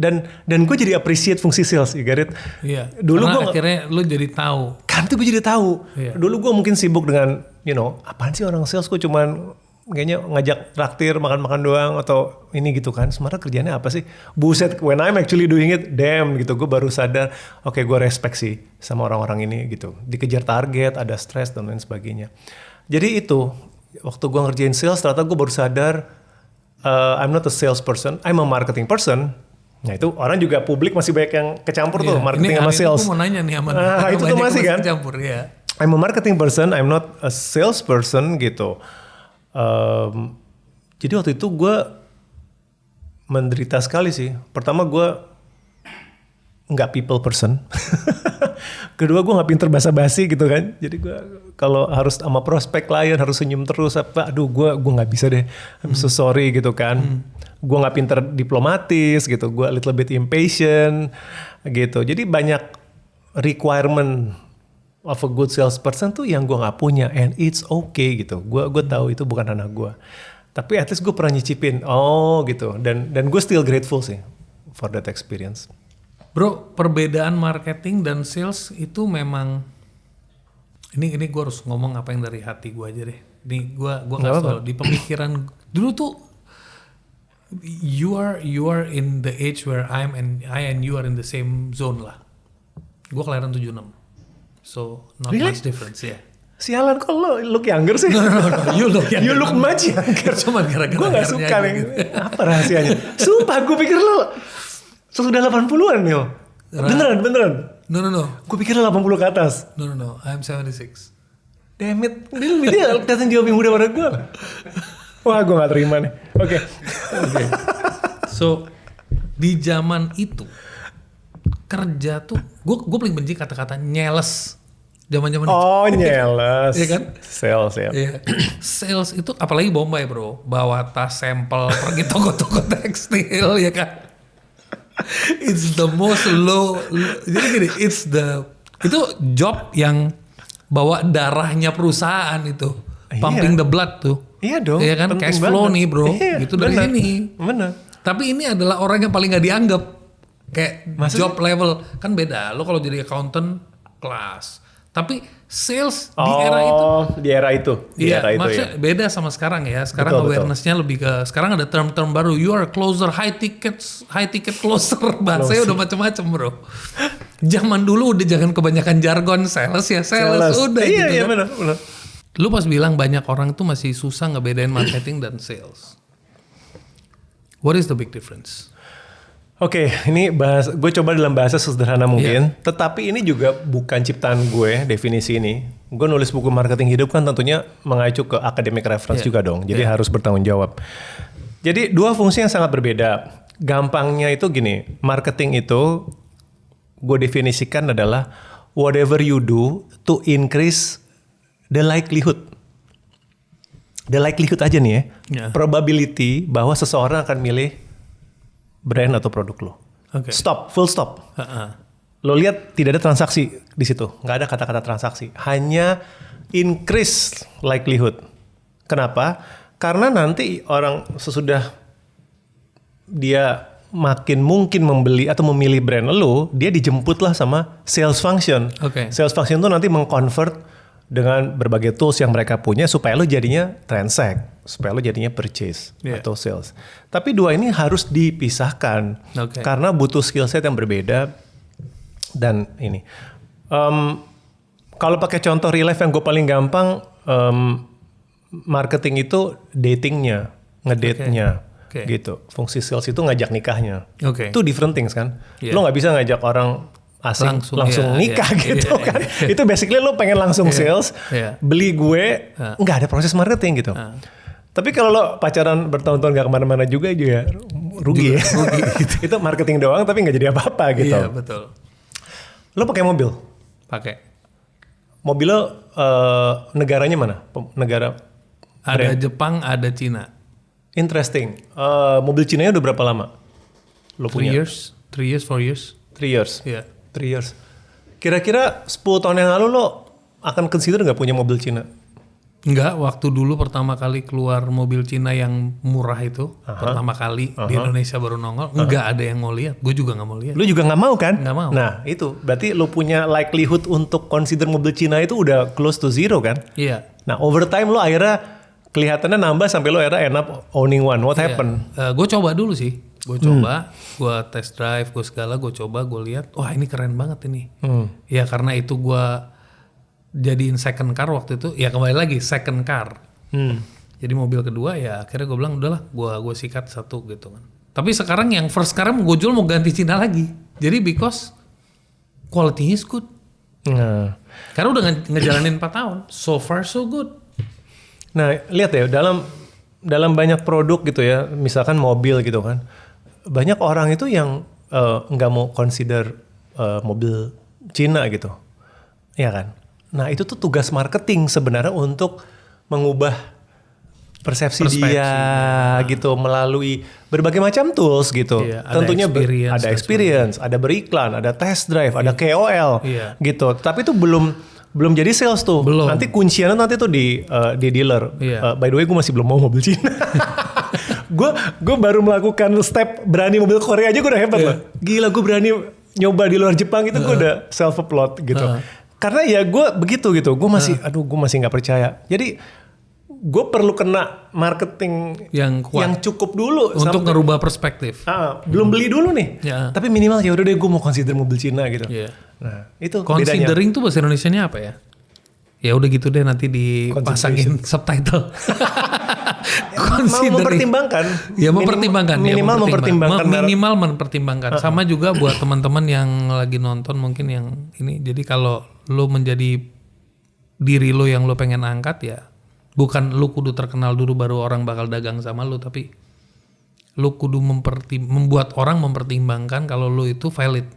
gue jadi appreciate fungsi sales, you get it? Iya. Dulu karena gue akhirnya lu jadi tahu. Kan tuh gue jadi tahu. Iya. Dulu gue mungkin sibuk dengan, apaan sih orang sales, gue cuman kayaknya ngajak traktir makan-makan doang atau ini gitu kan. Sebenarnya kerjanya apa sih? Buset, when I'm actually doing it, damn gitu. Gue baru sadar, oke, gue respect sih sama orang-orang ini gitu. Dikejar target, ada stres dan lain sebagainya. Jadi itu, waktu gue ngerjain sales, ternyata gue baru sadar, I'm not a salesperson, I'm a marketing person. Nah itu orang juga publik masih banyak yang kecampur tuh marketing sama sales. Gue mau nanya nih sama itu tuh masih kan. kecampur ya. I'm a marketing person, I'm not a sales person gitu. Jadi waktu itu gue menderita sekali sih. Pertama gue nggak people person. Kedua gue nggak pinter basa-basi gitu kan. Jadi gue kalau harus sama prospek klien harus senyum terus aduh gue nggak bisa deh. I'm so sorry gitu kan. Gue nggak pinter diplomatis gitu. Gue a little bit impatient gitu. Jadi banyak requirement of a good salesperson tuh yang gue nggak punya, and it's okay gitu. Gue tahu itu bukan ranah gue. Tapi at least gue pernah nyicipin. Oh gitu. Dan gue still grateful sih for that experience. Bro, perbedaan marketing dan sales itu memang ini gue harus ngomong apa yang dari hati gue aja deh. Ini gue kasih tau di pemikiran dulu tuh you are in the age where I and you are in the same zone lah. Gue kelahiran 76. So not Really? much difference ya. Yeah. Sialan kok lo look younger sih? No. You look younger. You look much younger. Cuma gara-gara gue gak suka nih. gitu. Apa rahasianya? Sumpah gue pikir lo sudah 80-an nih. Beneran. No. Gue pikir lo 80 ke atas. No. I'm 76. Damn it. Dia kelihatan jauh lebih muda pada gue. Wah gue gak terima nih. Oke. So di zaman itu kerja tuh gue paling benci kata-kata nyeles. Zaman-zaman itu. Oh nyeles. Iya kan? Sales ya. Iya. Sales itu apalagi Bombay bro, bawa tas sampel pergi toko-toko tekstil ya kan. It's the most low. Jadi gini, itu job yang bawa darahnya perusahaan itu, pumping the blood tuh. Iya dong. Iya kan, cash flow nih bro, gitu dari sini. Bener. Tapi ini adalah orang yang paling gak dianggap. Kayak Maksudnya? job level kan beda. Lo kalau jadi accountant kelas. Tapi sales di era itu. Di era itu. Iya, era itu maksudnya ya. beda sama sekarang ya. Sekarang Betul. awareness-nya lebih ke, sekarang ada term-term baru. You are a closer, high ticket closer. Bahasanya udah macam-macam bro. Zaman dulu udah jangan kebanyakan jargon sales ya. Sales udah iya, gitu iya, kan. benar. Lu pas bilang banyak orang tuh masih susah ngebedain marketing dan sales. What is the big difference? Oke, ini gue coba dalam bahasa sederhana mungkin. Tetapi ini juga bukan ciptaan gue, definisi ini. Gue nulis buku marketing hidup kan tentunya mengacu ke academic reference juga dong. Jadi harus bertanggung jawab. Jadi dua fungsi yang sangat berbeda. Gampangnya itu gini, marketing itu gue definisikan adalah whatever you do to increase the likelihood. The likelihood aja nih ya. Probability bahwa seseorang akan milih brand atau produk lo. Stop, full stop. Lo lihat tidak ada transaksi di situ, nggak ada kata-kata transaksi, hanya increase likelihood. Kenapa? Karena nanti orang sesudah dia makin mungkin membeli atau memilih brand lo, dia dijemputlah sama sales function. Sales function itu nanti mengconvert dengan berbagai tools yang mereka punya supaya lo jadinya transact, supaya lo jadinya purchase atau sales. Tapi dua ini harus dipisahkan karena butuh skill set yang berbeda. Dan ini, kalau pakai contoh real life yang gue paling gampang, marketing itu datingnya, ngedate-nya, gitu. Fungsi sales itu ngajak nikahnya. Itu different things kan. Lo nggak bisa ngajak orang asing langsung nikah gitu kan. Itu basically lo pengen langsung sales, beli gue, nggak ada proses marketing gitu. Tapi kalau lo pacaran bertahun-tahun nggak kemana-mana juga rugi ya. Gitu. Itu marketing doang tapi nggak jadi apa-apa gitu. Iya betul. Lo pakai mobil? Pakai. Mobil lo negaranya mana? Negara? Ada Jepang, ada Cina. Interesting. Mobil Cina udah berapa lama? Lo punya? 3 years, 4 years. 3 years? Iya. 3 years. Kira-kira 10 tahun yang lalu lo akan consider nggak punya mobil Cina? Enggak, waktu dulu pertama kali keluar mobil Cina yang murah itu, pertama kali di Indonesia baru nongol, enggak ada yang mau lihat, gue juga nggak mau lihat. Lu juga nggak mau kan? Nggak mau. Nah itu, berarti lu punya likelihood untuk consider mobil Cina itu udah close to zero kan? Iya. Nah over time lu akhirnya kelihatannya nambah sampai lu akhirnya end up owning one. What happened? Gue coba dulu sih, gue coba, gue test drive, gue segala, gue coba, gue lihat, wah ini keren banget ini. Ya karena itu gue jadiin second car waktu itu, ya kembali lagi second car. Jadi mobil kedua ya akhirnya gue bilang udahlah gue sikat satu gitu kan. Tapi sekarang yang first car gue jual mau ganti Cina lagi. Jadi because quality is good. Karena udah ngejalanin 4 tahun, so far so good. Nah lihat ya dalam banyak produk gitu ya, misalkan mobil gitu kan, banyak orang itu yang nggak mau consider mobil Cina gitu, ya kan? Nah itu tuh tugas marketing sebenarnya untuk mengubah persepsi dia gitu melalui berbagai macam tools gitu. Tentunya ada experience, ada beriklan, ada test drive, ada KOL gitu. Tapi itu belum jadi sales tuh. Nanti kunciannya nanti tuh di dealer. By the way gue masih belum mau mobil Cina. Gue baru melakukan step berani mobil Korea aja gue udah hebat loh. Gila gue berani nyoba di luar Jepang itu gue udah self upload gitu. Karena ya gue begitu gitu, gue masih nggak percaya. Jadi gue perlu kena marketing yang kuat, yang cukup dulu untuk ngerubah perspektif. Belum beli dulu nih, tapi minimal ya udah deh gue mau consider mobil Cina gitu. Nah itu considering bedanya. Tuh bahasa Indonesianya apa ya? Ya udah gitu deh nanti dipasangin subtitle. Mempertimbangkan. Ya mempertimbangkan. Minimal mempertimbangkan. Sama juga buat teman-teman yang lagi nonton mungkin yang ini. Jadi kalau lo menjadi diri lo yang lo pengen angkat ya, bukan lo kudu terkenal dulu baru orang bakal dagang sama lo, tapi lo kudu membuat orang mempertimbangkan kalau lo itu valid.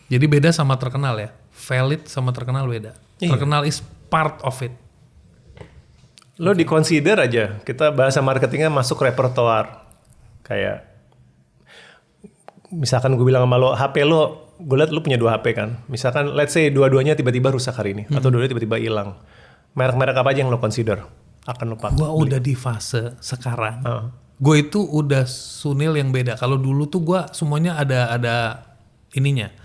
Jadi beda sama terkenal ya. Valid sama terkenal beda. Terkenal is part of it. Lo di-consider aja, kita bahasa marketingnya masuk repertoire. Kayak, misalkan gue bilang sama lo, HP lo, gue liat lo punya 2 HP kan. Misalkan let's say dua-duanya tiba-tiba rusak hari ini, atau dua-duanya tiba-tiba hilang. Merek-merek apa aja yang lo consider? Akan lo pakai? Gue udah di fase sekarang. Gue itu udah Sunil yang beda. Kalau dulu tuh gue semuanya ada ininya.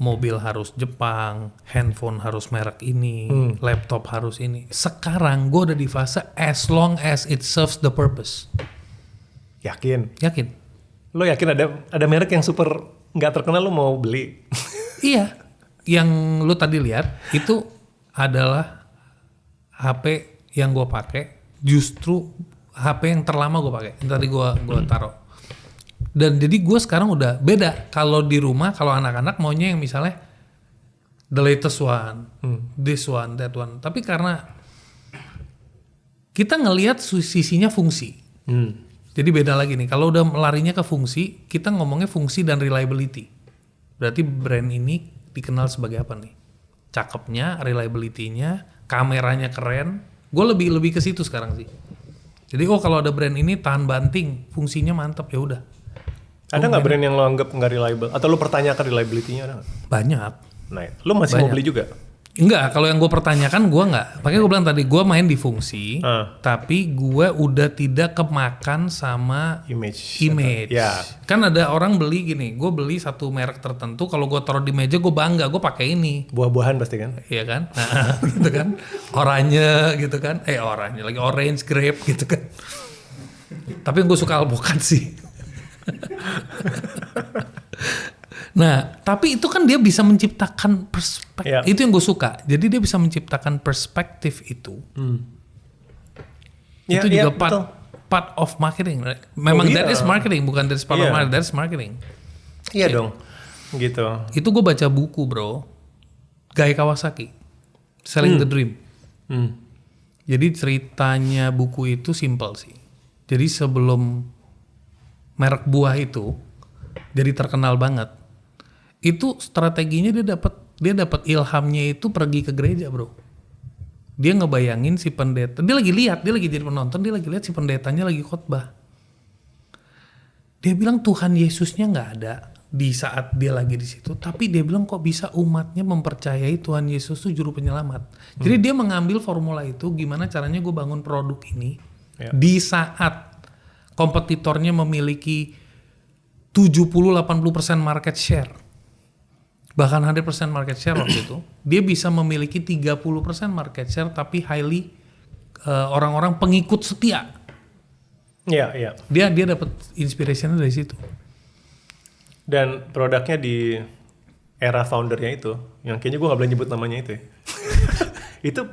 Mobil harus Jepang, handphone harus merek ini, laptop harus ini. Sekarang gue udah di fase as long as it serves the purpose. Yakin? Yakin. Lo yakin ada merek yang super nggak terkenal lo mau beli? Iya. Yang lo tadi lihat itu adalah HP yang gue pakai. Justru HP yang terlama gue pakai. Yang tadi gue taruh. Dan jadi gue sekarang udah beda. Kalau di rumah, kalau anak-anak maunya yang misalnya the latest one, this one, that one. Tapi karena kita ngelihat sisinya fungsi. Jadi beda lagi nih. Kalau udah larinya ke fungsi, kita ngomongnya fungsi dan reliability. Berarti brand ini dikenal sebagai apa nih? Cakepnya, reliability-nya, kameranya keren. Gue lebih ke situ sekarang sih. Jadi kalau ada brand ini tahan banting, fungsinya mantap, ya udah. Ada nggak brand yang lo anggap nggak reliable? Atau lo pertanyakan reliability-nya ada nggak? Banyak. Nah, lo masih mau beli juga? Enggak, kalau yang gue pertanyakan gue enggak. Makanya gue bilang tadi gue main di fungsi, tapi gue udah tidak kemakan sama image. Ya. Kan ada orang beli gini, gue beli satu merek tertentu, kalau gue taruh di meja gue bangga, gue pakai ini. Buah-buahan pasti kan? Iya kan? Nah, gitu kan. Oranye gitu kan. Oranye lagi, orange, grape gitu kan. Tapi gue suka alpukat sih. Nah, tapi itu kan dia bisa menciptakan perspektif. Yeah. Itu yang gue suka. Jadi dia bisa menciptakan perspektif itu. Itu juga part of marketing, right? Memang that is marketing, bukan that is part of marketing, that is marketing. Iya dong, gitu. Itu gue baca buku, bro. Guy Kawasaki, Selling the Dream. Jadi ceritanya buku itu simple sih. Jadi sebelum merek buah itu jadi terkenal banget, itu strateginya dia dapat ilhamnya itu pergi ke gereja, bro. Dia ngebayangin si pendeta, dia lagi jadi penonton, dia lagi lihat si pendetanya lagi khotbah. Dia bilang Tuhan Yesusnya nggak ada di saat dia lagi di situ, tapi dia bilang kok bisa umatnya mempercayai Tuhan Yesus itu juru penyelamat. Jadi dia mengambil formula itu, gimana caranya gue bangun produk ini di saat kompetitornya memiliki 70-80% market share. Bahkan 100% market share waktu itu, dia bisa memiliki 30% market share tapi highly orang-orang pengikut setia. Iya. Dia dapat inspirationnya dari situ. Dan produknya di era foundernya itu, yang kayaknya gue nggak boleh nyebut namanya itu ya. Itu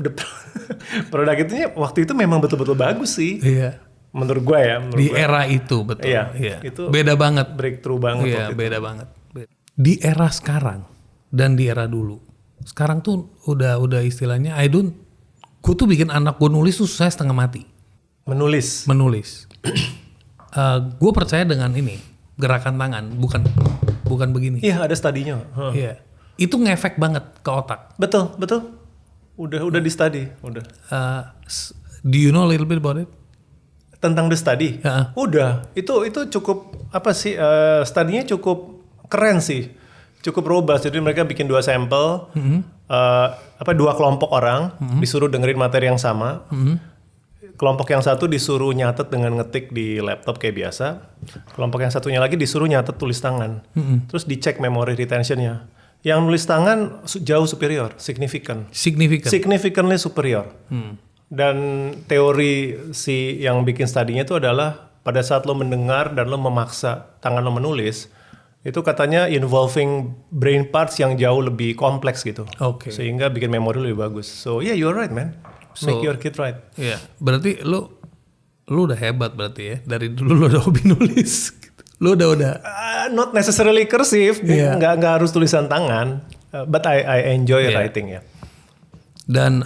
produk itu waktu itu memang betul-betul bagus sih. Iya. Menurut gue ya. Era itu betul. Iya. Itu beda banget. Breakthrough banget. Iya, beda banget. Di era sekarang dan di era dulu. Sekarang tuh udah istilahnya gue tuh bikin anak gue nulis tuh susah setengah mati. Menulis. Gue percaya dengan ini, gerakan tangan, bukan begini. Iya, ada studinya. Iya. Itu ngefek banget ke otak. Betul. Udah di study, udah. Do you know a little bit about it? Tentang the study? Udah. Itu cukup apa sih? Studinya cukup keren sih, cukup robust. Jadi mereka bikin 2 sampel, 2 kelompok orang disuruh dengerin materi yang sama. Kelompok yang satu disuruh nyatet dengan ngetik di laptop kayak biasa. Kelompok yang satunya lagi disuruh nyatet tulis tangan. Terus dicek memory retentionnya. Yang nulis tangan jauh superior, significantly superior. Dan teori si yang bikin studinya itu adalah pada saat lo mendengar dan lo memaksa tangan lo menulis, itu katanya involving brain parts yang jauh lebih kompleks gitu. Sehingga bikin memori lebih bagus. So yeah, you're right man. Make your kid right. Iya, berarti lu udah hebat berarti ya. Dari dulu lu udah hobi nulis. Lu udah. Not necessarily cursive, nggak harus tulisan tangan. But I enjoy writing ya. Dan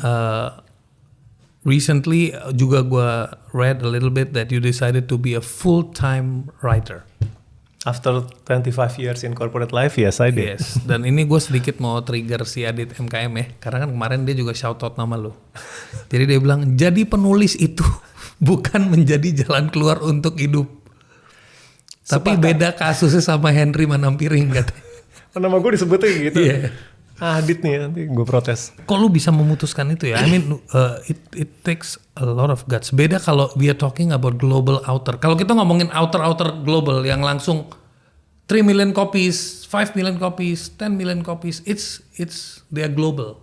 recently juga gue read a little bit that you decided to be a full-time writer. After 25 years in corporate life, yes I did. Yes, dan ini gue sedikit mau trigger si Adit MKM ya, karena kan kemarin dia juga shout out nama lo. Jadi dia bilang, jadi penulis itu bukan menjadi jalan keluar untuk hidup. Tapi beda kasusnya sama Henry Manampiring katanya. Nama gue disebutnya gitu. Iya. Adit nih, nanti gue protes. Kok lu bisa memutuskan itu ya? I mean, it takes a lot of guts. Beda kalau we are talking about global author. Kalau kita ngomongin author global yang langsung 3 million copies, 5 million copies, 10 million copies, it's they are global.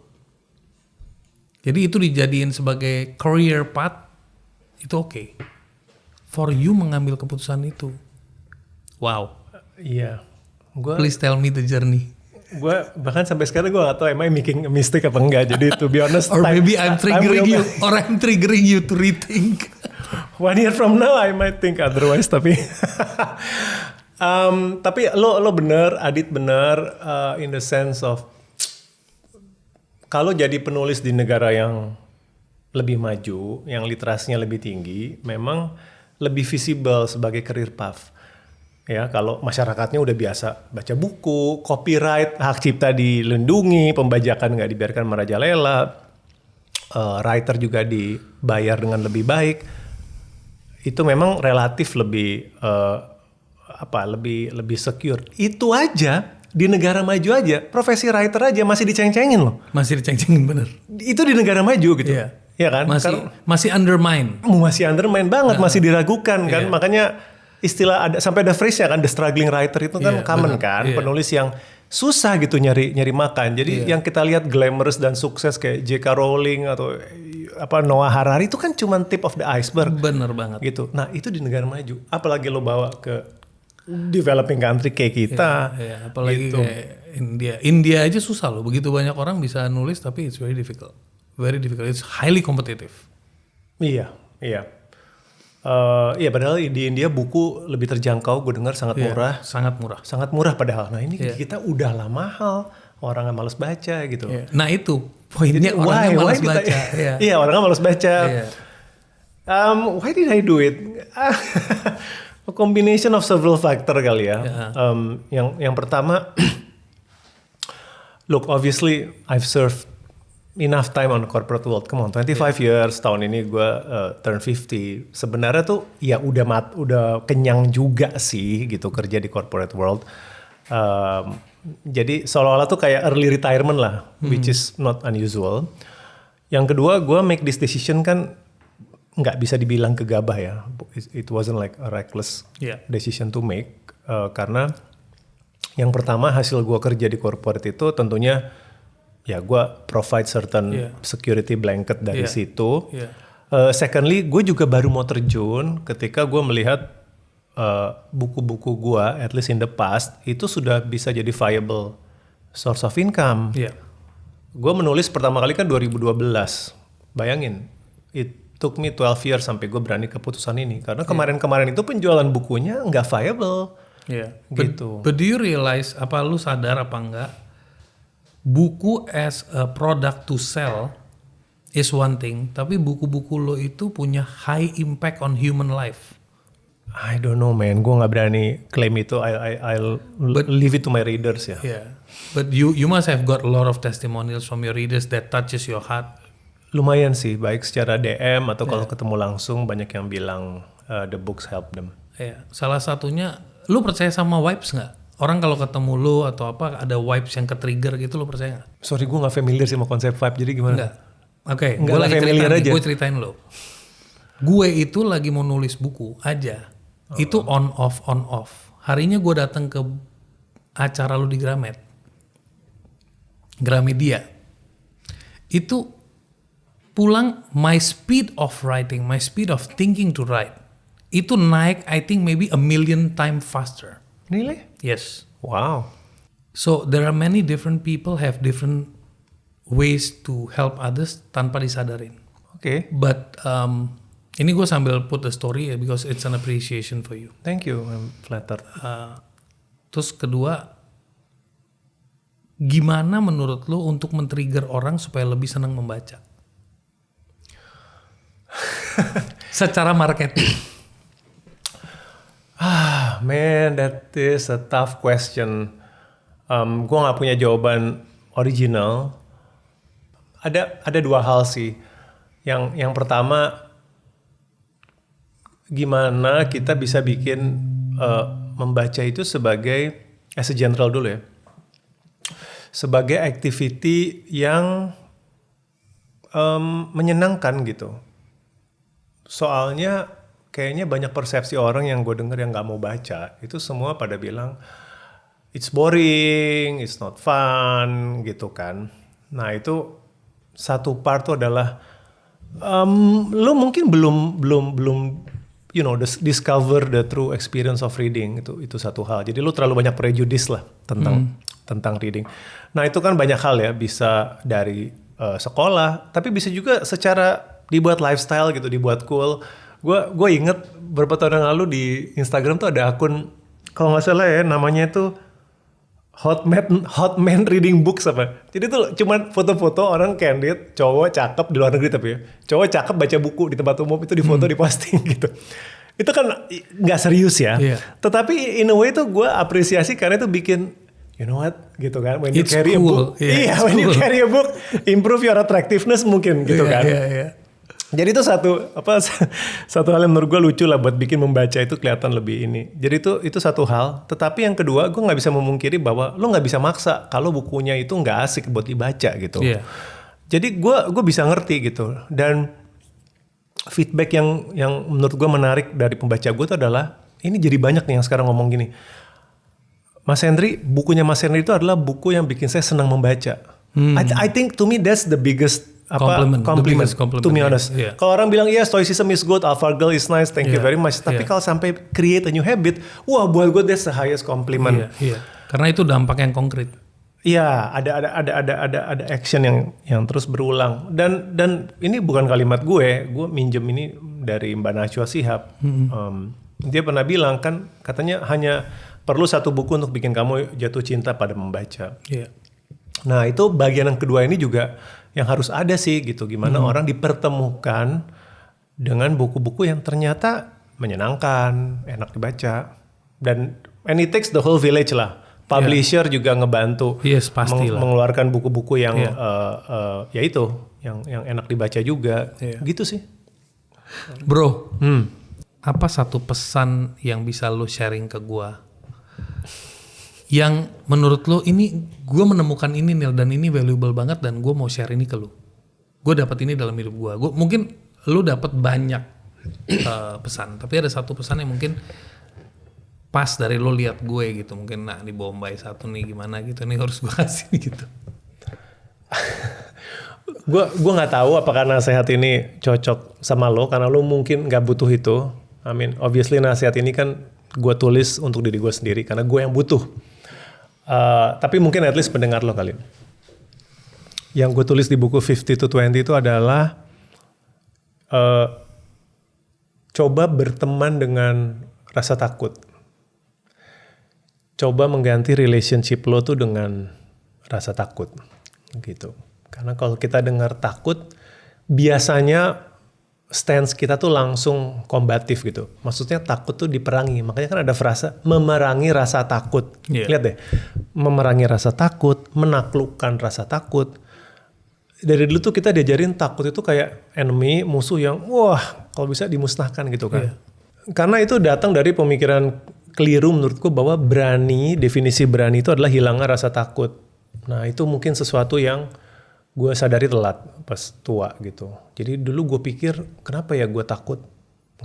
Jadi itu dijadiin sebagai career path, itu oke. For you mengambil keputusan itu, wow. Iya. Please tell me the journey. Gue bahkan sampai sekarang gue gak tau am I making a mistake apa enggak. Jadi to be honest, or maybe I'm triggering you to rethink. 1 year from now I might think otherwise. Tapi Tapi lo bener, Adit bener, in the sense of kalau jadi penulis di negara yang lebih maju, yang literasinya lebih tinggi, memang lebih visible sebagai career path. Ya, kalau masyarakatnya udah biasa baca buku, copyright, hak cipta dilindungi, pembajakan nggak dibiarkan merajalela, writer juga dibayar dengan lebih baik, itu memang relatif lebih lebih secure. Itu aja di negara maju aja, profesi writer aja masih diceng-cengin loh. Masih diceng-cengin bener. Itu di negara maju gitu. Iya. Ya kan? Masih undermine. Masih undermine banget, masih diragukan kan. Makanya istilah sampai ada phrase-nya kan, the struggling writer itu kan common kan, penulis yang susah gitu nyari makan. Jadi yang kita lihat glamorous dan sukses kayak J.K. Rowling atau Noah Harari itu kan cuma tip of the iceberg. Bener banget. Gitu. Nah, itu di negara maju. Apalagi lo bawa ke developing country kayak kita. Apalagi gitu. kayak India. India aja susah loh. Begitu banyak orang bisa nulis tapi it's very difficult. Very difficult. It's highly competitive. Iya. Padahal di India buku lebih terjangkau, gue dengar sangat murah. Sangat murah padahal. Nah ini kita udahlah mahal, orang males baca gitu. Nah itu poinnya, orang males baca. Iya, orang males baca. Why did I do it? A combination of several factor kali ya. Yang pertama, look, obviously I've served enough time on the corporate world. Come on, 25 years, tahun ini gue turn 50. Sebenarnya tuh ya udah kenyang juga sih gitu kerja di corporate world. Jadi seolah-olah tuh kayak early retirement lah, which is not unusual. Yang kedua, gue make this decision kan nggak bisa dibilang gegabah ya. It wasn't like a reckless decision to make. Karena yang pertama, hasil gue kerja di corporate itu tentunya ya gue provide certain security blanket dari situ. Secondly, gue juga baru mau terjun ketika gue melihat buku-buku gue, at least in the past, itu sudah bisa jadi viable source of income. Gue menulis pertama kali kan 2012. Bayangin, it took me 12 years sampai gue berani keputusan ini. Karena kemarin-kemarin itu penjualan bukunya nggak viable. Gitu. But do you realize, apa lu sadar apa enggak? Buku as a product to sell is one thing, tapi buku-buku lo itu punya high impact on human life. I don't know man, gue nggak berani claim itu. I'll leave it to my readers ya. But you must have got a lot of testimonials from your readers that touches your heart. Lumayan sih, baik secara DM atau kalau ketemu langsung banyak yang bilang the books help them. Salah satunya, lu percaya sama vibes nggak? Orang kalau ketemu lu atau apa ada vibes yang ke-trigger gitu, lu percaya gak? Sorry, gue gak familiar sama konsep vibe, jadi gimana? Enggak. Oke, gue lagi ceritain lo. Gue itu lagi mau nulis buku aja. Itu on off. Harinya gue datang ke acara lu di Gramedia. Itu pulang, my speed of writing, my speed of thinking to write, itu naik I think maybe 1 million times faster. Really? Yes. Wow. So there are many different people have different ways to help others tanpa disadarin. Okay. But ini gue sambil put a story because it's an appreciation for you. Thank you, I'm flattered. Terus kedua, gimana menurut lo untuk men-trigger orang supaya lebih senang membaca? Secara marketing. Man, that is a tough question. Gue nggak punya jawaban original. Ada dua hal sih. Yang pertama, gimana kita bisa bikin membaca itu sebagai as a general dulu ya, sebagai activity yang menyenangkan gitu. Soalnya kayaknya banyak persepsi orang yang gue denger yang gak mau baca, itu semua pada bilang it's boring, it's not fun gitu kan. Nah itu satu part tuh adalah lo mungkin belum discover the true experience of reading, itu satu hal. Jadi lo terlalu banyak prejudice lah tentang reading. Nah itu kan banyak hal ya, bisa dari sekolah, tapi bisa juga secara dibuat lifestyle gitu, dibuat cool. Gue inget beberapa tahun yang lalu di Instagram tuh ada akun kalau nggak salah ya namanya itu Hot Man Reading Books apa. Jadi tuh cuman foto-foto orang candid, cowok cakep di luar negeri tapi ya. Cowok cakep baca buku di tempat umum itu difoto diposting gitu. Itu kan nggak serius ya. Iya. Tetapi in a way tuh gue apresiasi karena itu bikin you know what gitu kan. When you It's carry a cool. book. Yeah, Iya, when you carry a book improve your attractiveness mungkin gitu kan. Iya. Jadi itu satu hal yang menurut gue lucu lah buat bikin membaca itu kelihatan lebih ini. Jadi itu satu hal. Tetapi yang kedua gue nggak bisa memungkiri bahwa lo nggak bisa maksa kalau bukunya itu nggak asik buat dibaca gitu. Iya. Jadi gue bisa ngerti gitu. Dan feedback yang menurut gue menarik dari pembaca gue itu adalah ini jadi banyak nih yang sekarang ngomong gini. Mas Henry, bukunya Mas Henry itu adalah buku yang bikin saya senang membaca. I think to me that's the biggest compliment to be honest. Yeah. Kalau orang bilang ya stoicism is good, AlphaGirl is nice, thank you Yeah. very much. Tapi Yeah. kalau sampai create a new habit, wah buat gue that's the highest compliment. Iya. Karena itu dampak yang konkret. Iya, ada action yang terus berulang. Dan ini bukan kalimat gue minjem ini dari Mbak Najwa Shihab. Dia pernah bilang kan katanya hanya perlu satu buku untuk bikin kamu jatuh cinta pada membaca. Iya. Nah itu bagian yang kedua ini juga yang harus ada sih gitu. Gimana orang dipertemukan dengan buku-buku yang ternyata menyenangkan, enak dibaca. And it takes the whole village lah. Publisher juga ngebantu Yes, pastilah. mengeluarkan buku-buku yang Yeah. ya itu yang enak dibaca juga. Yeah. Gitu sih. Bro, apa satu pesan yang bisa lo sharing ke gua? Yang menurut lo ini gue menemukan ini Nil dan ini valuable banget dan gue mau share ini ke lo. Gue dapat ini dalam hidup gue. Mungkin lo dapat banyak pesan, tapi ada satu pesan yang mungkin pas dari lo lihat gue gitu. Mungkin di Bombay satu nih gimana gitu nih harus gue kasih gitu. Gue nggak tahu apakah nasihat ini cocok sama lo karena lo mungkin nggak butuh itu. I mean, obviously nasihat ini kan gue tulis untuk diri gue sendiri karena gue yang butuh. Tapi mungkin at least pendengar lo kali. Yang gue tulis di buku 50 to 20 itu adalah coba berteman dengan rasa takut. Coba mengganti relationship lo tuh dengan rasa takut gitu. Karena kalau kita dengar takut, biasanya stance kita tuh langsung kombatif gitu. Maksudnya takut tuh diperangi. Makanya kan ada frasa memerangi rasa takut. Yeah. Lihat deh, memerangi rasa takut, menaklukkan rasa takut. Dari dulu tuh kita diajarin takut itu kayak enemy, musuh yang wah kalau bisa dimusnahkan gitu kan. Yeah. Karena itu datang dari pemikiran keliru menurutku bahwa berani, definisi berani itu adalah hilangnya rasa takut. Nah itu mungkin sesuatu yang gue sadari telat pas tua gitu. Jadi dulu gue pikir kenapa ya gue takut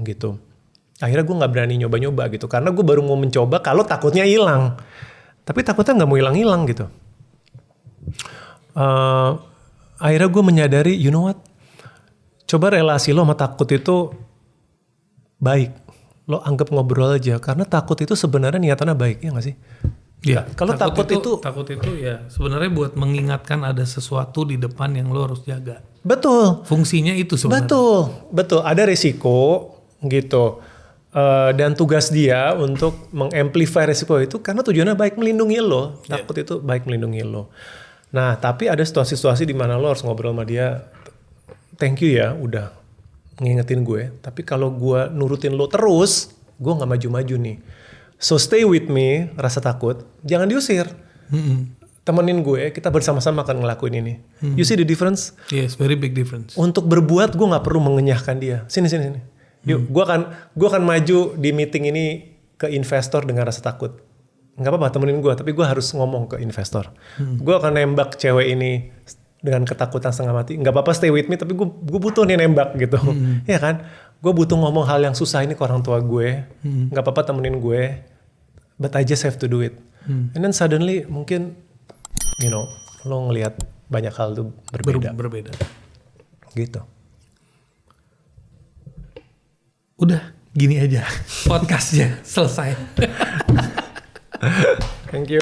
gitu. Akhirnya gue gak berani nyoba-nyoba gitu. Karena gue baru mau mencoba kalau takutnya hilang. Tapi takutnya gak mau hilang-hilang gitu. Akhirnya gue menyadari you know what. Coba relasi lo sama takut itu baik. Lo anggap ngobrol aja. Karena takut itu sebenarnya niatannya baik ya gak sih? Iya. Kalau takut itu ya sebenarnya buat mengingatkan ada sesuatu di depan yang lo harus jaga. betul. Fungsinya itu sebenarnya. Betul. Ada risiko gitu. Dan tugas dia untuk mengamplify risiko itu karena tujuannya baik melindungi lo. Takut itu baik melindungi lo. Nah, tapi ada situasi-situasi di mana lo harus ngobrol sama dia. Thank you ya, udah ngingetin gue. Tapi kalau gue nurutin lo terus, gue nggak maju-maju nih. So stay with me, rasa takut. Jangan diusir. Temenin gue, kita bersama-sama akan ngelakuin ini. You see the difference? Yes, very big difference. Untuk berbuat gue nggak perlu mengenyahkan dia. Sini. Yuk, gue akan maju di meeting ini ke investor dengan rasa takut. Nggak apa-apa temenin gue, tapi gue harus ngomong ke investor. Gue akan nembak cewek ini dengan ketakutan setengah mati. Nggak apa-apa stay with me, tapi gue butuh nih nembak gitu. Ya kan? Gue butuh ngomong hal yang susah ini ke orang tua gue. Nggak apa-apa temenin gue. But I just have to do it. And then suddenly mungkin, you know, lo ngelihat banyak hal tuh berbeda. Gitu. Udah, gini aja. Podcastnya selesai. Thank you.